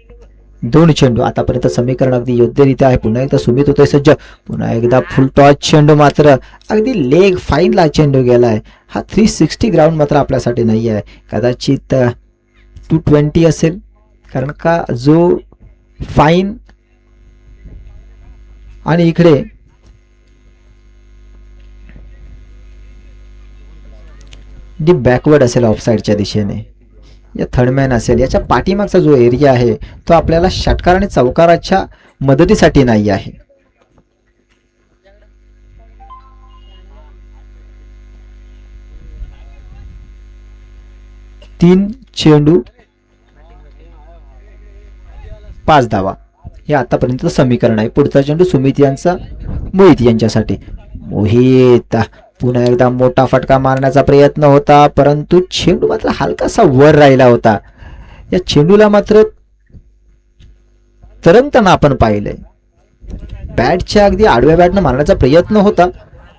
2 चेंडू. आतापर्यंत समीकरण अगदी योग्यरित्या आहे. पुन्हा एकदा सुमित होतोय सज्ज, पुन्हा एकदा फुल टॉस चेंडू, मात्र अगदी लेग फाईनला चेंडू गेलाय. हा 360 ग्राउंड मात्र आपल्यासाठी नाही आहे, कदाचित 220 असेल, कारण का जो फाईन आणि इकडे डी बॅकवर्ड असेल ऑफसाईडच्या दिशेने, या थर्डमॅन असेल, याच्या पाठीमागचा जो एरिया आहे तो आपल्याला षटकार आणि चौकाराच्या मदतीसाठी नाही आहे. तीन चेंडू 5 धावा हे आतापर्यंत समीकरण आहे. पुढचा चेंडू सुमित यांचा मोहित यांच्यासाठी. मोहित पुन्हा एकदा मोठा फटका मारण्याचा प्रयत्न होता, परंतु चेंडू मात्र हलकासा वर राहिला होता. या चेंडूला मात्र तरंगताना आपण पाहिलंय, बॅटच्या अगदी आडव्या बॅटनं मारण्याचा प्रयत्न होता,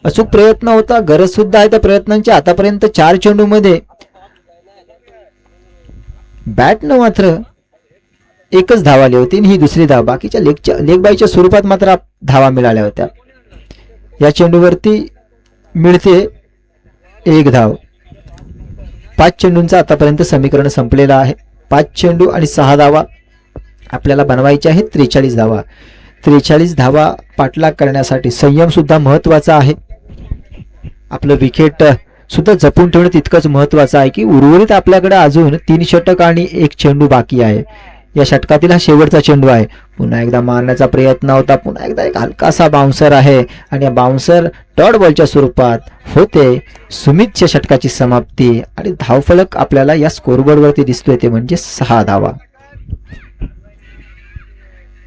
अचूक प्रयत्न होता, गरज सुद्धा आहे त्या प्रयत्नांची. आतापर्यंत 4 चेंडू मध्ये बॅटनं मात्र 1च धाव आली होती आणि ही दुसरी धाव. बाकीच्या लेग बाईच्या स्वरूपात मात्र धावा मिळाल्या होत्या. या चेंडूवरती मिळते 1 धाव. 5 चेंडूंचं आतापर्यंत समीकरण संपलेलं आहे. 5 चेंडू आणि 6 धावा आपल्याला बनवायच्या आहेत. 43 धावा. 43 धावा पाठलाग करण्यासाठी संयम सुद्धा महत्वाचा आहे. आपलं विकेट सुद्धा जपून ठेवणं तितकंच महत्वाचं आहे की उर्वरित आपल्याकडे अजून 3 षटक आणि 1 चेंडू बाकी आहे. या षटकातील हा शेवटचा चेंडू आहे. पुन्हा एकदा मारण्याचा प्रयत्न होता, पुन्हा एकदा एक हलकासा बाउन्सर आहे आणि या बाउन्सर डॉट बॉलच्या स्वरूपात होते. सुमितच्या षटकाची समाप्ती आणि धावफलक आपल्याला या स्कोरबोर्डवरती दिसतोय ते म्हणजे 6 धावा.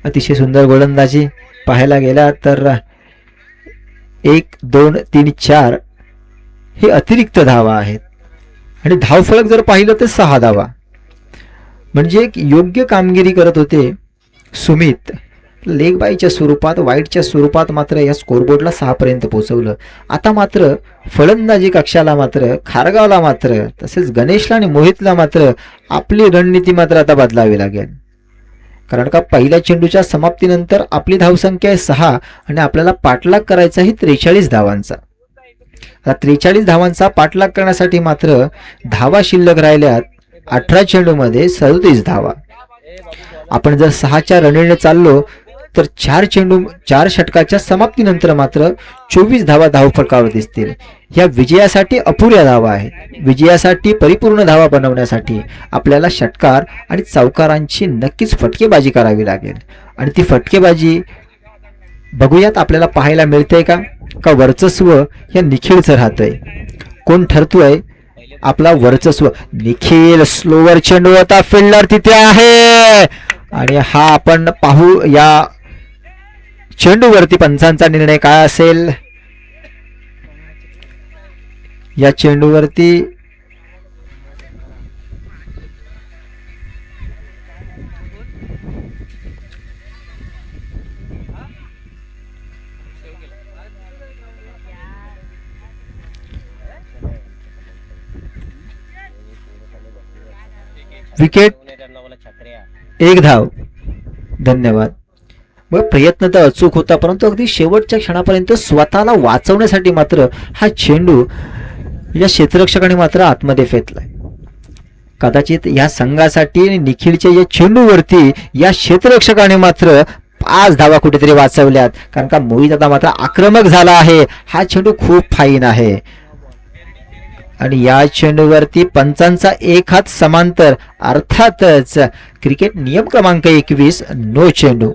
अतिशय सुंदर गोलंदाजी पाहायला गेला तर 1 2 3 4 हे अतिरिक्त धावा आहेत आणि धावफलक जर पाहिलं तर 6 धावा. म्हणजे एक योग्य कामगिरी करत होते सुमित. लेग बाईच्या स्वरूपात, वाईटच्या स्वरूपात मात्र या स्कोरबोर्डला 6 पर्यंत पोहोचवलं. आता मात्र फलंदाजी कक्षाला मात्र खारगावला मात्र तसेच गणेशला आणि मोहितला मात्र आपली रणनीती मात्र आता बदलावी लागेल, कारण का पहिल्या चेंडूच्या समाप्तीनंतर आपली धावसंख्या आहे 6 आणि आपल्याला पाठलाग करायचा आहे 43 धावांचा. आता 43 धावांचा पाठलाग करण्यासाठी मात्र धावा शिल्लक राहिल्यात 18 चेंडूमध्ये 37 धावा. आपण जर 6च्या रणनीतीने चाललो तर 4 षटकाच्या समाप्तीनंतर मात्र 24 धावा धावफलकावर दिसतील. या विजयासाठी अपुऱ्या धावा आहेत. विजयासाठी परिपूर्ण धावा बनवण्यासाठी आपल्याला षटकार आणि चौकारांची नक्कीच फटकेबाजी करावी लागेल आणि ती फटकेबाजी बघूयात आपल्याला पाहायला मिळते का वर्चस्व या निखिलचं राहतंय. कोण ठरतोय आपला वर्चस्व? निखिल. स्लोवर चेंडू होता, फिल्डर तिथे आहे आणि हा आपण पाहू या चेंडूवरती पंचांचा निर्णय काय असेल. या चेंडूवरती विकेट, 1 धाव. धन्यवाद. मग प्रयत्न तर अचूक होता, परंतु अगदी शेवटच्या क्षणापर्यंत स्वतःला वाचवण्यासाठी मात्र हा चेंडू या क्षेत्ररक्षकाने मात्र आतमध्ये फेकलाय. कदाचित या संघासाठी निखिलच्या या चेंडूवरती या क्षेत्ररक्षकाने मात्र 5 धावा कुठेतरी वाचवल्यात, कारण का मोहित आता मात्र आक्रमक झाला आहे. हा चेंडू खूप फाईन आहे आणि या चेंडूवरती पंचांचा 1 हात समांतर. अर्थातच क्रिकेट नियम क्रमांक 21 नो चेंडू.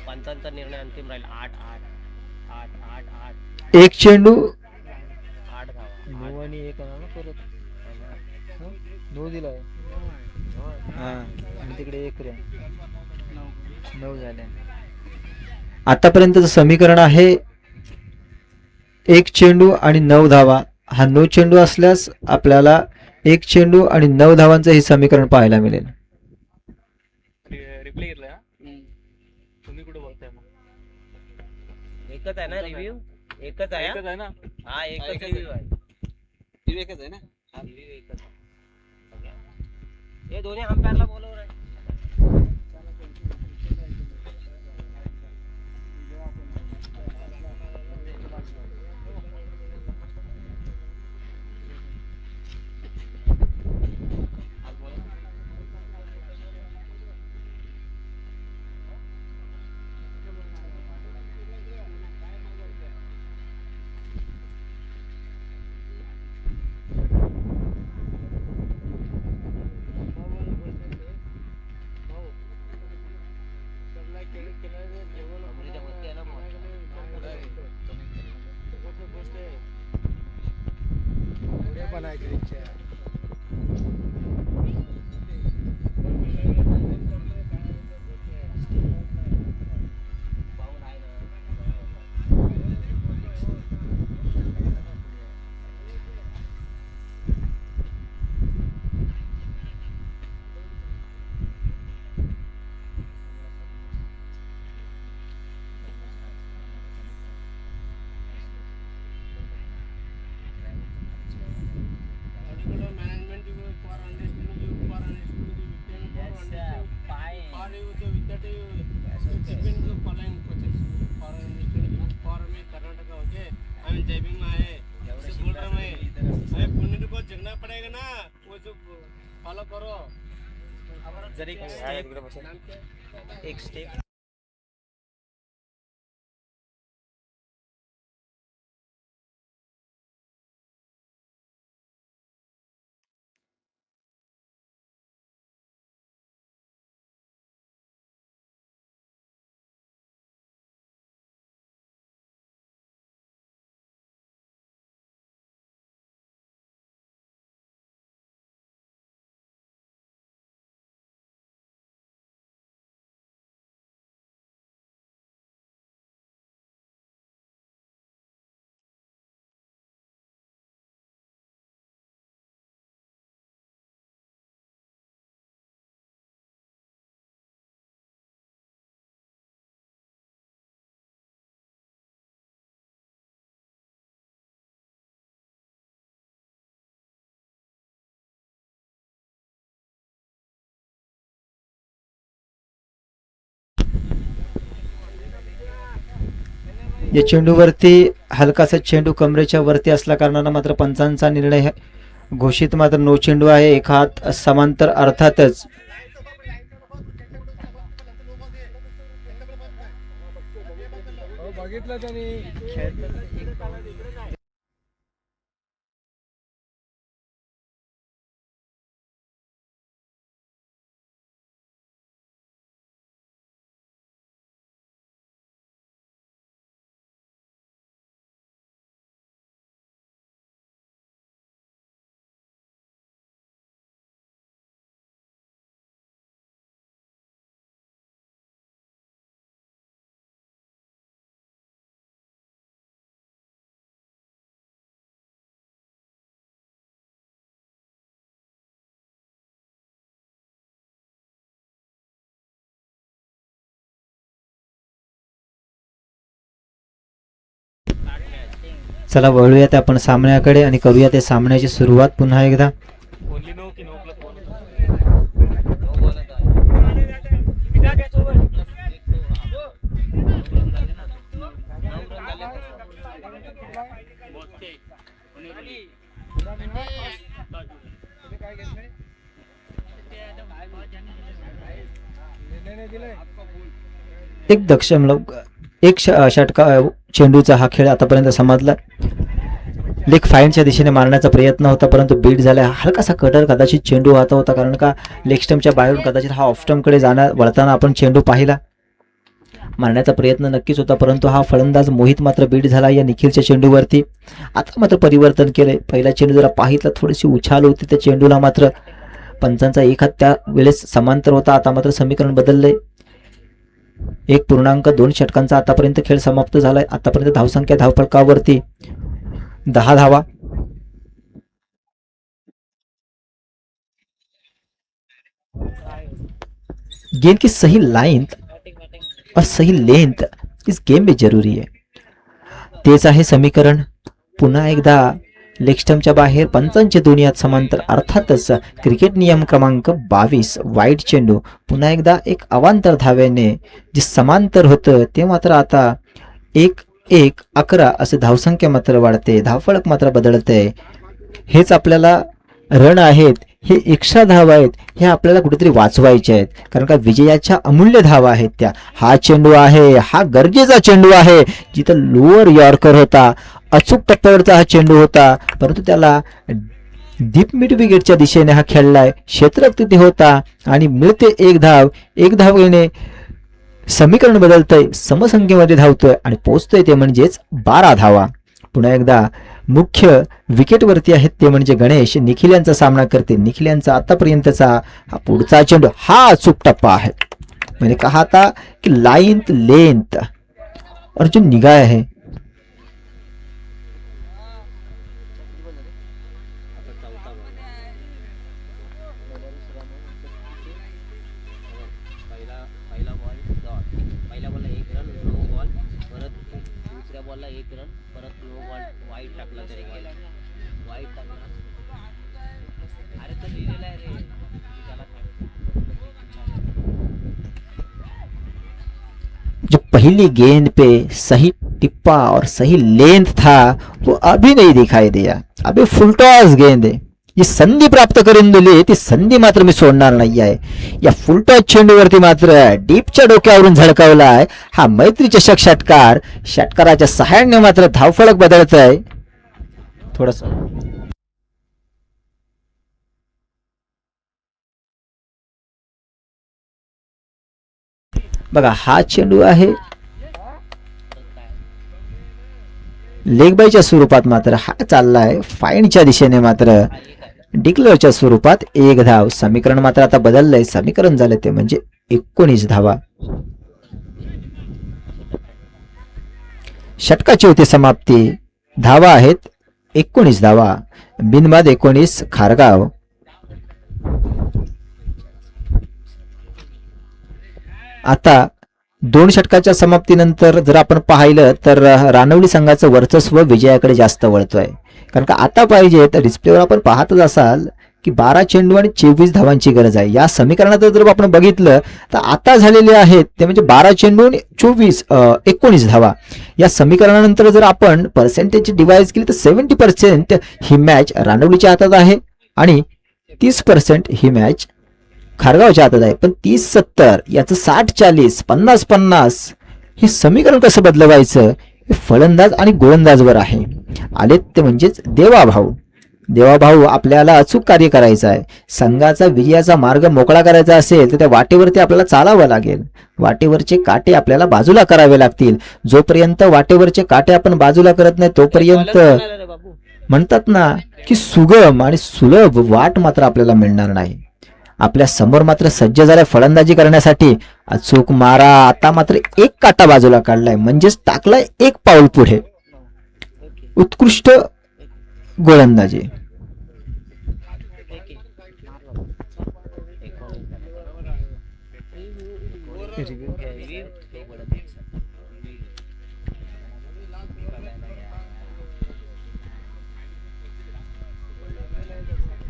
पंचांचा निर्णय अंतिम राहील. 8 8 8 8 8 एक चेंडू 8 धावा. 9 आणि 1 आणा ना परत. 9 दिलाय हा आणि तिकडे 1 रे 9 झाले. आतापर्यंतचं समीकरण आहे 1 चेंडू आणि 9 धावा. हा 9 चेंडू असल्यास आपल्याला 1 चेंडू आणि 9 धावांचं हे समीकरण पाहायला मिळेल. रिप्ले घेतलाय तुम्ही कुठे बोलताय मग? एकच आहे ना रिव्ह्यू? एकच आहे एकच आहे ना? हा एकच एकच रिव्ह्यू आहे. रिव्ह्यू एकच आहे ना? हा रिव्ह्यू एकच आहे. हे दोन्ही अंपायरला बोलव रे. अमरीच्या वरती आहे ना मग. पाऊल आहे ना. जरी एक स्टेप या चेंडूवरती हलकासा चेंडू कमरेच्या वरती असल्या कारणानं मात्र पंचांचा निर्णय घोषित मात्र नो चेंडू आहे. एक हात समांतर अर्थातच. बघितलं त्यांनी चला वळूयात आपण सामन्याकडे आणि करूया त्या सामन्याची सुरुवात पुन्हा एकदा. ओनली नो की नो प्लस वन. नो बोलत आहे. एक एक षटका चेंडूचा हा खेळ आतापर्यंत समजला. लेग फाईनच्या दिशेने मारण्याचा प्रयत्न होता परंतु बीट झाला. हलकासा कटर कदाचित चेंडू वाहत होता कारण का लेग स्टम्पच्या बाहेरून कदाचित हा ऑफ स्टम्पकडे वळताना आपण चेंडू पाहिला. मारण्याचा प्रयत्न नक्कीच होता, परंतु हा फलंदाज मोहित मात्र बीट झाला या निखिलच्या चेंडूवरती. आता मात्र परिवर्तन केलंय. पहिला चेंडू जरा पाहितला, थोडीशी उछाल होती त्या चेंडूला, मात्र पंचांचा एक हात त्या वेळेस समांतर होता. आता मात्र समीकरण बदललंय. 1.2 षटकांचा आतापर्यंत खेळ समाप्त झालाय. आतापर्यंत धावसंख्या धावफलकावरती 10 धावा. गेंद की सही लाइन और सही लेंथ इस गेम में जरूरी है. तेच आहे समीकरण. पुन्हा एकदा लेग स्टंपच्या बाहेर पंचांचे दोन्ही हात समांतर, अर्थातच क्रिकेट नियम क्रमांक 22 वाईट चेंडू. पुन्हा एकदा एक अवांतर धावेने जे समांतर होतं ते मात्र आता 1-1-11 असे धावसंख्या मात्र वाढते, धावफलक मात्र बदलते. हेच आपल्याला रन आहेत, हे एक्स्ट्रा धावा आहेत, हे आपल्याला कुठेतरी वाचवायचे आहेत, कारण का विजयाच्या अमूल्य धावा आहेत त्या. हा चेंडू आहे, हा गरजेचा चेंडू आहे. जिथं लोअर यॉर्कर होता, अचूक टप्प्यावरचा हा चेंडू होता, परंतु त्याला डीप मिड विकेटच्या दिशेने हा खेळलाय. क्षेत्ररक्षक तिथे होता आणि मिळते एक धाव. एक धावेने समीकरण बदलतंय, समसंख्येमध्ये धावतोय आणि पोहोचतोय ते म्हणजेच 12 धावा. पुन्हा एकदा मुख्य विकेटवरती आहेत ते म्हणजे गणेश निखिल यांचा सामना करते. निखिल यांचा आतापर्यंतचा हा पुढचा चेंडू, हा अचूक टप्पा आहे. मैंने कहा था कि लाइन लेंथ और जो निगाह है, पहिला बॉल डॉट, पहिल्या बॉलला 1 रन, नो बॉल, परत दुसऱ्या बॉलला 1 रन, परत नो बॉल, वाईट टाकला तरी गेला, वाईट टाकला. अरे तर लिहिलेलं आहे रे, त्याला जो पहली गेंद पे सही टिप्पा और सही लेंथ था वो अभी नहीं दिखाई दिया. अभी फुलटॉस गेंद आहे. जी संधी प्राप्त करून दिली ती संधी मात्र मी सोडणार नाही आहे. या फुलटॉस चेंडूवरती मात्र डीपच्या डोक्यावरून झळकावलाय हा मैत्री चषक षटकार. षटकाराच्या सहाय्याने मात्र धावफलक बदलत आहे. थोडस बघा, हा चेंडू आहे लेग बायच्या स्वरूपात, मात्र हा चाललाय फाईनच्या दिशेने, मात्र डिक्लेअरच्या स्वरूपात 1 धाव. समीकरण मात्र आता बदललंय. समीकरण झालं ते म्हणजे 19 धावा. षटकाची होती समाप्ती. धावा आहेत 19 धावा. बिनबाद 19 खारगाव. आता 2 षटकाच्या समाप्तीनंतर जर आपण पाहिलं तर रानवली संघाचं वर्चस्व विजयाकडे जास्त वळतोय, कारण का आता पाहिजे तर डिस्प्लेवर आपण पाहतच असाल की 12 चेंडू आणि 24 धावांची गरज आहे. या समीकरणात जर आपण बघितलं तर आता झालेले आहेत ते म्हणजे 12 चेंडू आणि 19 धावा. या समीकरणानंतर जर आपण पर्सेंटेज डिवाइड केली तर 70% ही मॅच रानवलीच्या हातात आहे आणि 30% ही मॅच खारगावच्या हातात आहे. पण 30-70 याचं 60-40, 50-50 हे समीकरण कसं बदलवायचं हे फलंदाज आणि गोलंदाजवर आहे. आले ते म्हणजेच देवाभाऊ. देवाभाऊ आपल्याला अचूक कार्य करायचं आहे. संघाचा विजयाचा मार्ग मोकळा करायचा असेल तर त्या वाटेवरती आपल्याला चालावं लागेल. वाटेवरचे काटे आपल्याला बाजूला करावे लागतील. जोपर्यंत वाटेवरचे काटे आपण बाजूला करत नाही तोपर्यंत रे बाबू. म्हणतात ना की सुगम आणि सुलभ वाट मात्र आपल्याला मिळणार नाही. आपल्या समोर मात्र सज्ज झालाय फलंदाजी करण्यासाठी. अचूक मारा. आता मात्र 1 काटा बाजूला काढलाय म्हणजेच टाकलाय 1 पाऊल पुढे. उत्कृष्ट गोलंदाजी.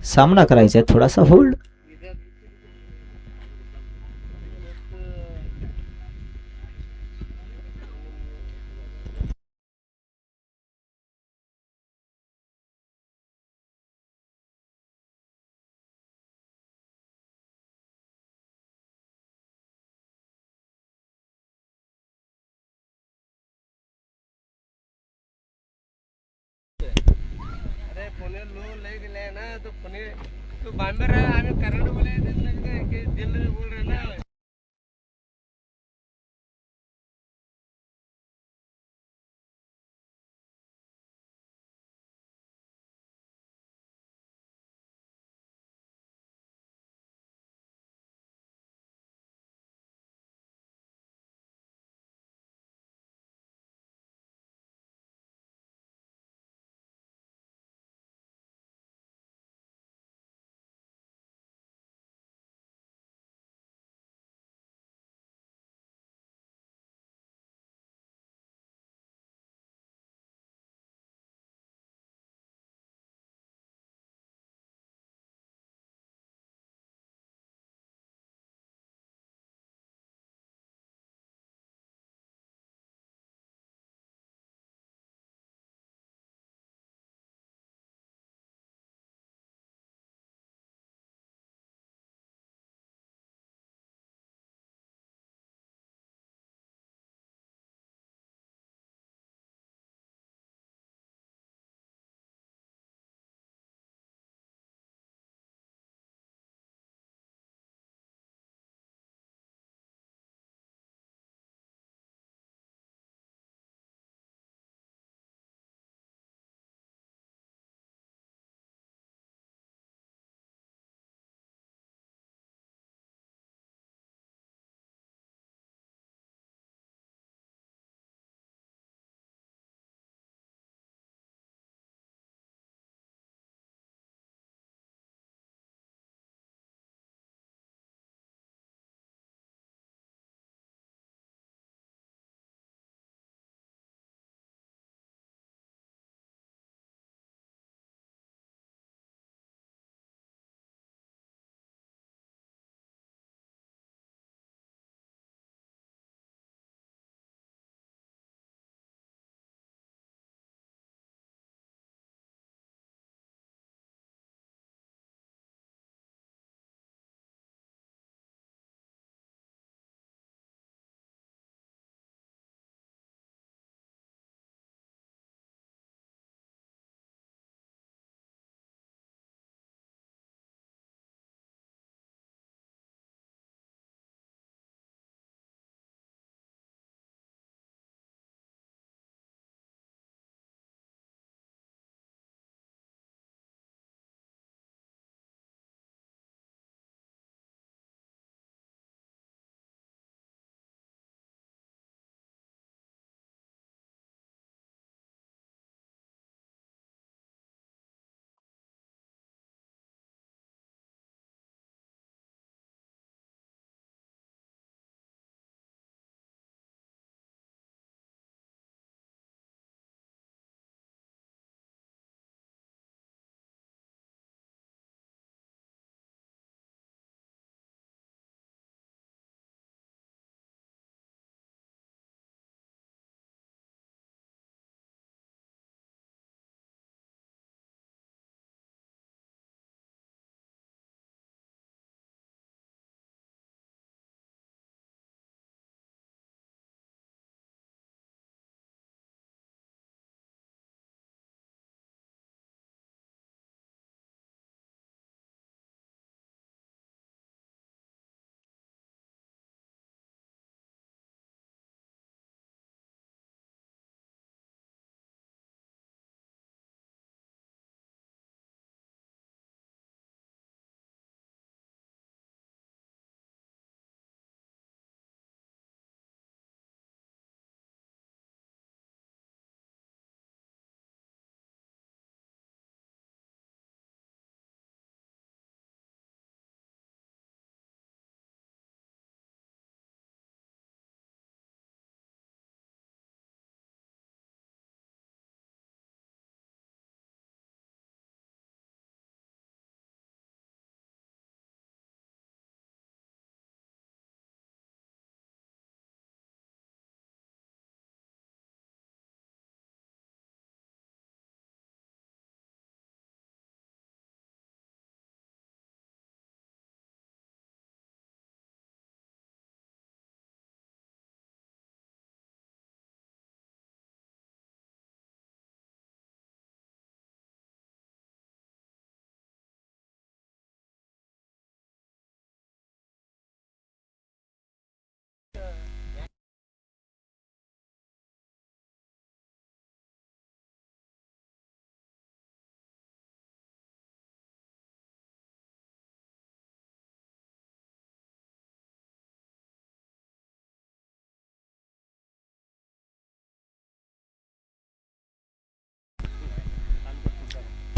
सामना करायचा आहे, थोडासा होल्ड. अरे पुणे लो लय गेलाय ना तो पुणे तो बांबर आम्ही कराड बोलायचं दिल्ली बोल रहे ना.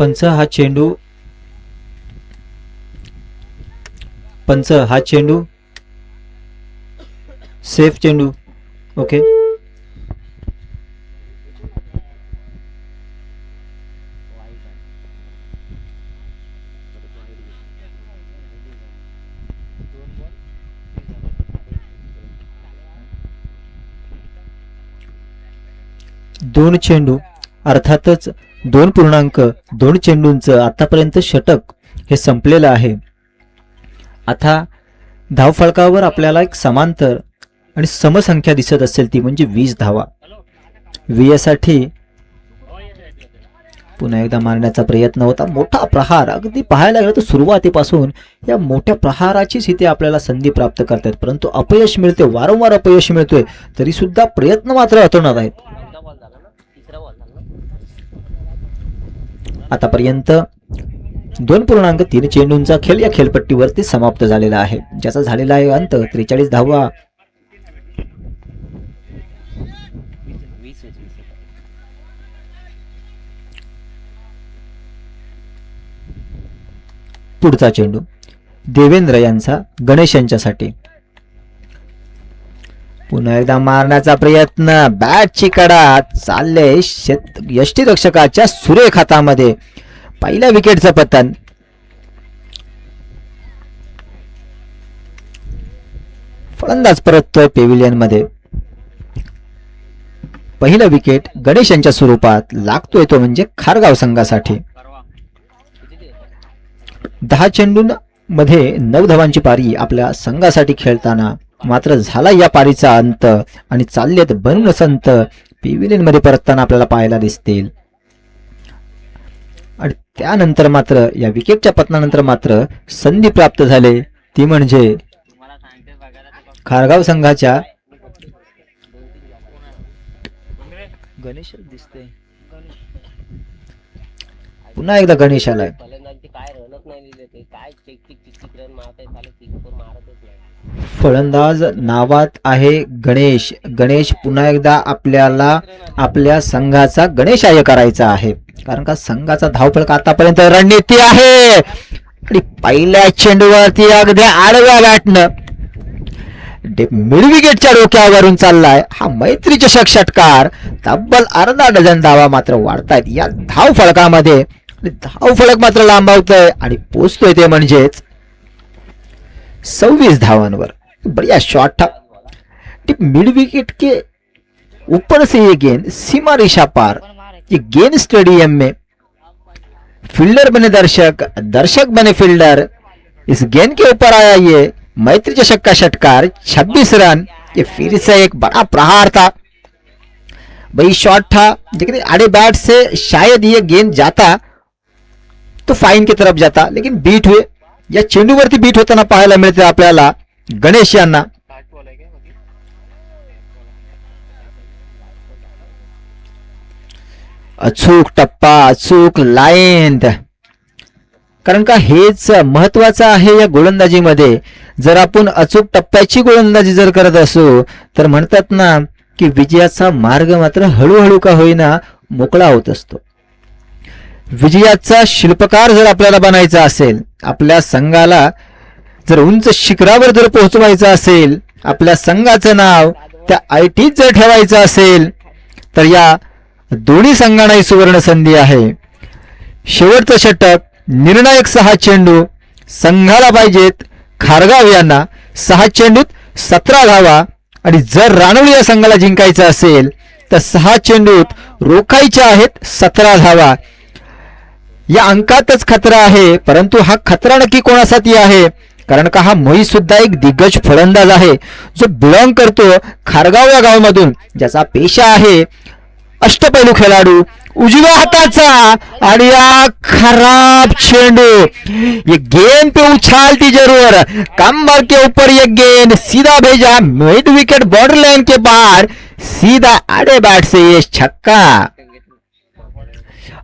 पंच हा चेंडू सेफ चेंडू. ओके, वाईट आहे. परत वाईट दोन चेंडू अर्थातच 2.2 चेंडूंचं आतापर्यंत षटक हे संपलेलं आहे. आता धावफलकावर आपल्याला एक समांतर आणि समसंख्या दिसत असेल ती म्हणजे 20 धावा. विजयासाठी पुन्हा एकदा मारण्याचा प्रयत्न होता. मोठा प्रहार, अगदी पाहायला गेलं तर सुरुवातीपासून या मोठ्या प्रहाराचीच इथे आपल्याला संधी प्राप्त करतात, परंतु अपयश मिळते, वारंवार अपयश मिळतोय, तरी सुद्धा प्रयत्न मात्र अतोनात आहेत. पहिला बॉल झाला ना, तिसरा बॉल झाला ना. आतापर्यंत 2.3 चेंडूंचा खेळ या खेळपट्टीवरती समाप्त झालेला आहे, ज्याचा झालेला आहे अंत 43 धावा. 20 पुढचा चेंडू देवेंद्र यांचा गणेश यांच्यासाठी. पुन्हा एकदा मारण्याचा प्रयत्न, बॅटची कडा चालले यष्टीरक्षकाच्या सुरेख हातामध्ये. पहिल्या विकेटचं पतन. फलंदाज परततोय पेव्हिलियन मध्ये. पहिलं विकेट गणेश यांच्या स्वरूपात लागतोय तो म्हणजे खारगाव संघासाठी. 10 चेंडूंमध्ये 9 धावांची पारी आपल्या संघासाठी खेळताना मात्र झाला या पारीचा अंत आणि चाललेत बनून संत पेव्हिलियन मध्ये परतताना आपल्याला पाहायला दिसतील. आणि त्यानंतर मात्र या विकेटच्या पतनानंतर मात्र संधी प्राप्त झाले, ती म्हणजे खारगाव संघाच्या गणेश दिसतंय. पुन्हा एकदा गणेश आलाय. फलंदाजांची काय रनच नाही दिले, ते काय चिक रन मारताय, झाले किक मारतच नाही. फलंदाज नावात आहे गणेश. गणेश पुन्हा एकदा आपल्याला आपल्या संघाचा गणेशाय करायचा आहे, कारण का संघाचा धावफलक आतापर्यंत रणनीती आहे. आणि पहिल्या चेंडूवरती अगदी आडव्या बॅटनं मिड विकेटच्या डोक्यावरून चाललाय हा मैत्री चषक षटकार. तब्बल अर्धा डझन धावा मात्र वाढतायत या धावफलकामध्ये. धावफलक मात्र लांबवतोय आणि पोचतोय ते म्हणजेच 26 धावांवर. बढ़िया शॉट था. मिड विकेट के ऊपर से ये गेंद सीमा रेखा पार. ये गेंद स्टेडियम में फील्डर बने दर्शक, दर्शक बने फील्डर. इस गेंद के ऊपर आया ये मैत्री चषक का षटकार. 26 रन. ये फिर से एक बड़ा प्रहार था भाई, शॉट था, लेकिन आड़े बैट से शायद ये गेंद जाता तो फाइन की तरफ जाता, लेकिन बीट हुए. या चेंडूवरती बीट होताना पाहायला मिळते आपल्याला गणेश यांना. अचूक टप्पा, अचूक लाईन, कारण का हेच महत्वाचं आहे या गोलंदाजीमध्ये. जर आपण अचूक टप्प्याची गोलंदाजी जर करत असू तर म्हणतात ना की विजयाचा मार्ग मात्र हळूहळू का होईना मोकळा होत असतो. विजयाचा शिल्पकार जर आपल्याला बनायचा असेल, आपल्या संघाला जर उंच शिखरावर जर पोहोचवायचं असेल, आपल्या संघाचं नाव त्या आयटीत जर ठेवायचं असेल, तर या दोन्ही संघांनाही सुवर्ण संधी आहे. शेवटचं षटक, निर्णायक 6 चेंडू संघाला पाहिजेत खारगाव यांना. 6 चेंडूत 17 धावा, आणि जर रानवली या संघाला जिंकायचं असेल तर 6 चेंडूत रोखायच्या आहेत 17 धावा. या अंकातच खतरा आहे, परंतु हा खतरा नक्की कोणासाठी आहे, कारण का हा मोहित सुद्धा एक दिग्गज फलंदाज आहे जो बिलॉंग करतो खारगाव या गावामधून, ज्याचा पेशा आहे अष्टपैलू खेळाडू उजव्या हाताचा. आणि या खराब चेंडू, ये गेंद पे उछालती जरूर, कमर के ऊपर ये गेंद सीधा भेजा मिड विकेट बॉर्डर लाइन के बाहर, सीधा आड़े बैट से ये छक्का.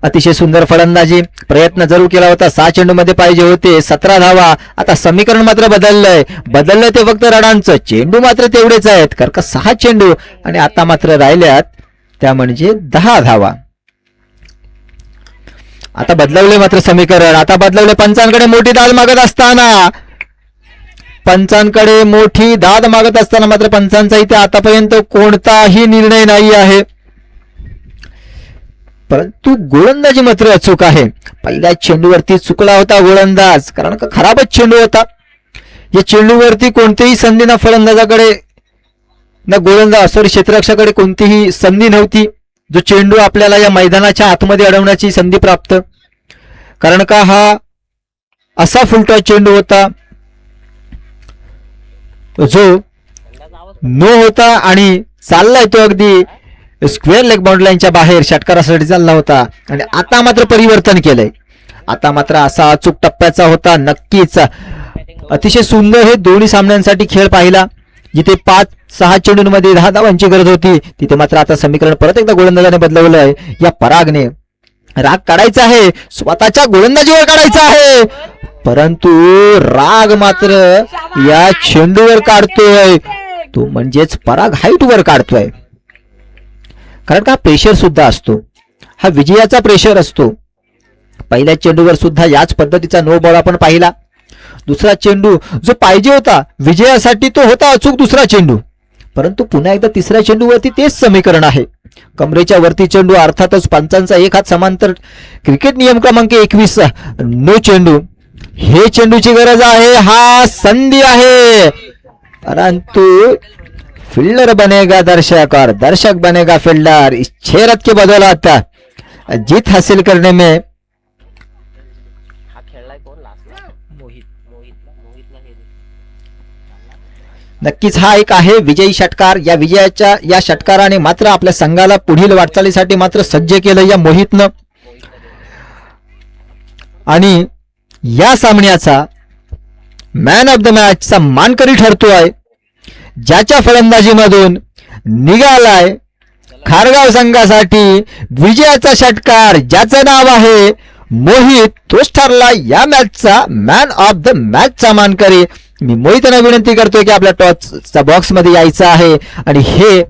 अतिशय सुंदर फलंदाजी, प्रयत्न जरूर केला होता. 6 चेंडू मध्ये पाहिजे होते 17 धावा. आता समीकरण मात्र बदललंय ते फक्त रडांचं. चेंडू मात्र तेवढेच आहेत, कारण का 6 चेंडू आणि आता मात्र राहिल्यात त्या म्हणजे 10 धावा. आता बदलवले मात्र समीकरण, आता बदलवले. पंचांकडे मोठी दाद मागत असताना, पंचांकडे मोठी दाद मागत असताना मात्र पंचांचा इथे आतापर्यंत कोणताही निर्णय नाही आहे. परंतु गोलंदाजी मात्र अचूक आहे. पहिल्या चेंडूवरती चुकला होता गोलंदाज, कारण का खराबच चेंडू होता. या चेंडूवरती कोणतीही संधी ना फलंदाजाकडे ना गोलंदाज सॉरी क्षेत्ररक्षकाकडे कोणतीही संधी नव्हती. जो चेंडू आपल्याला या मैदानाच्या आतमध्ये अडवण्याची संधी प्राप्त, कारण का हा असा फुलटॉस चेंडू होता जो नो होता आणि चाललाय तो अगदी स्क्वेअर लेग बाउंड्री लाईनच्या बाहेर षटकारासाठी चालला होता. आणि आता मात्र परिवर्तन केलंय. आता मात्र असा अचूक टप्प्याचा होता. नक्कीच अतिशय सुंदर हे दोन्ही सामन्यांसाठी खेळ पाहिला. जिथे 5-6 चेंडूंमध्ये 10 धावांची गरज होती, तिथे मात्र आता समीकरण परत एकदा गोलंदाजाने बदलवलं आहे. या परागने राग काढायचा आहे, स्वतःच्या गोलंदाजीवर काढायचा आहे, परंतु राग मात्र या चेंडूवर काढतोय. तो म्हणजेच पराग हाईटवर काढतोय. कारण का प्रेशर सुद्धा असतो, हा विजयाचा प्रेशर असतो. पहिल्या चेंडूवर सुद्धा याच पद्धतीचा नो बॉल आपण पाहिला. दुसरा चेंडू जो पाहिजे होता विजयासाठी तो होता अचूक दुसरा चेंडू, परंतु पुन्हा एकदा तिसऱ्या चेंडूवरती तेच समीकरण आहे. कमरेच्या वरती चेंडू, अर्थातच पंचांचा एक हात समांतर. क्रिकेट नियम क्रमांक 21 नो चेंडू. हे चेंडूची गरज आहे, हा संधी आहे, परंतु फील्डर बनेगा दर्शक और दर्शक बनेगा फील्डर. इस 6 रन के बदौलत जीत हासिल करने में हा खेळलाय कोण लास्टला? मोहितला हे नक्कीच हा एक आहे विजयी षटकार. या षटकाराने मात्र आपल्या संघाला पुढील वाटचालीसाठी मात्र सज्ज केलं या मोहितनं. आणि या सामन्याचा मॅन ऑफ द मॅचचा मानकरी ठरतोय, ज्याच्या फलंदाजीमधून निघालाय खारगाव संघासाठी विजयाचा षटकार, ज्याचं नाव आहे मोहित. तोच ठरला या मॅचचा मॅन ऑफ द मॅचचा मानकरी. मी मोहितना विनंती करतोय की आपल्या टॉसच्या बॉक्समध्ये यायचं आहे आणि हे